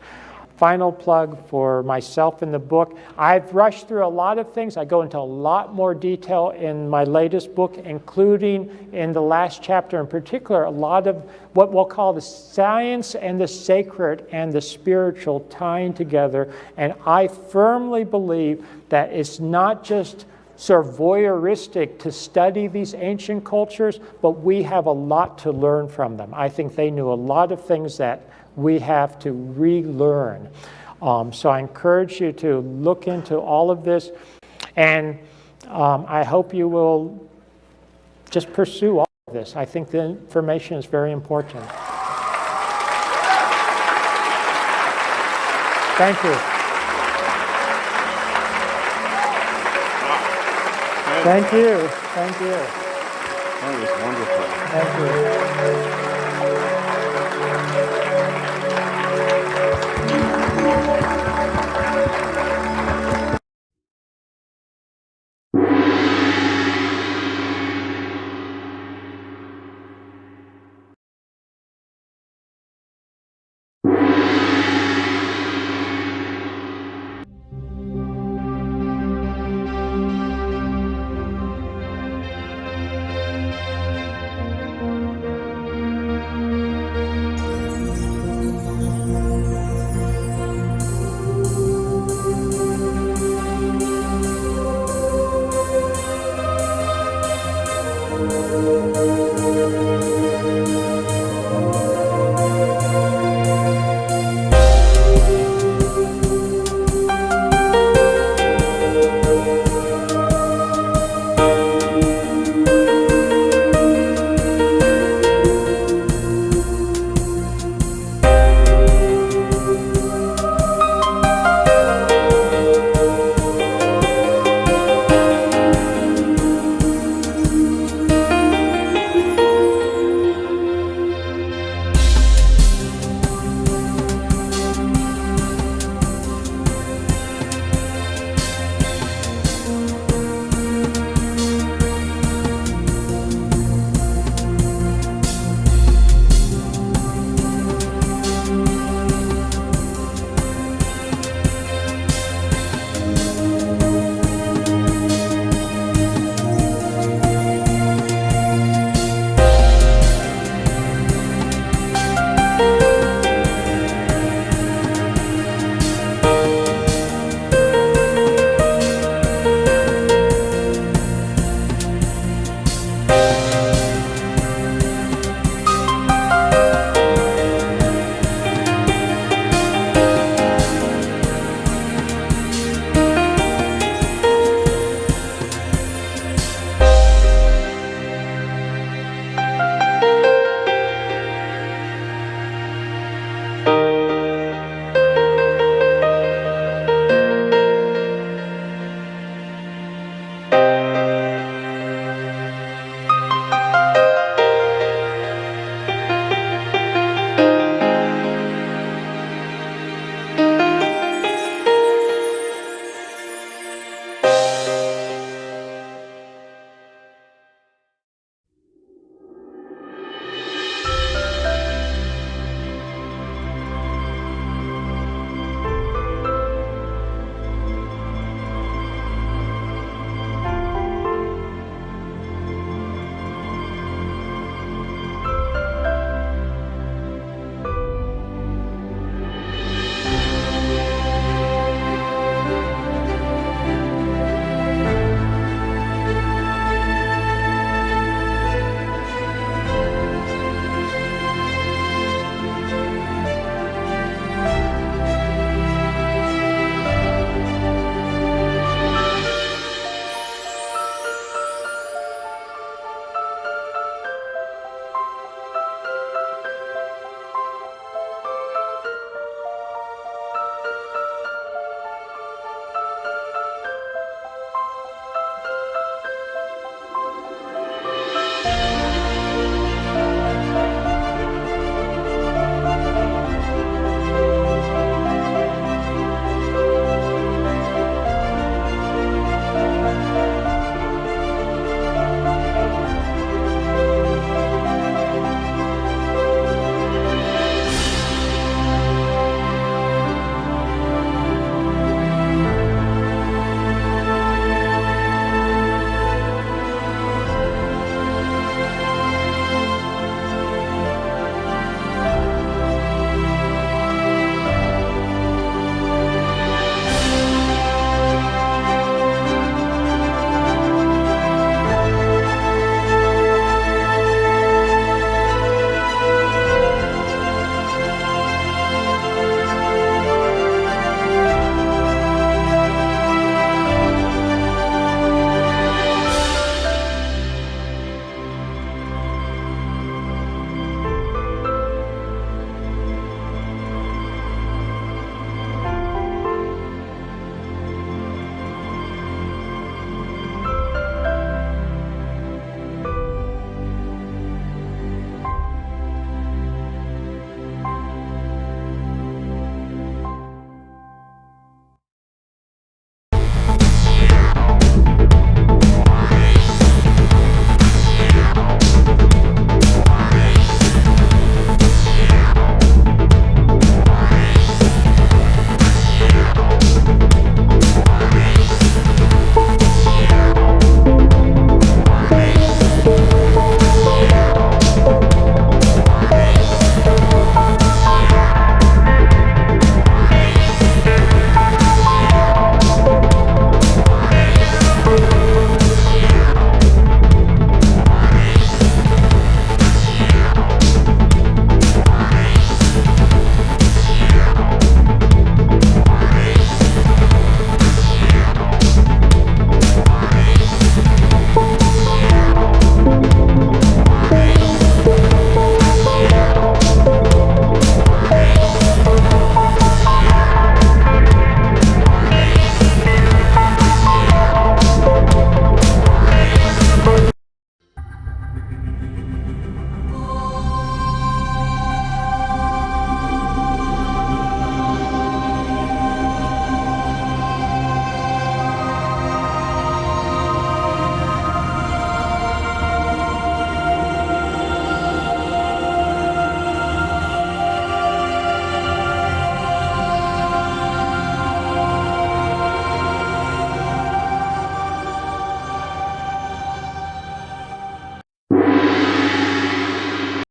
Final plug for myself in the book. I've rushed through a lot of things. I go into a lot more detail in my latest book, including in the last chapter in particular, a lot of what we'll call the science and the sacred and the spiritual tying together. And I firmly believe that it's not just sort of voyeuristic to study these ancient cultures, but we have a lot to learn from them. I think they knew a lot of things that we have to relearn. So I encourage you to look into all of this, and I hope you will just pursue all of this. I think the information is very important. Thank you. Thank you. Thank you. That was wonderful. Thank you.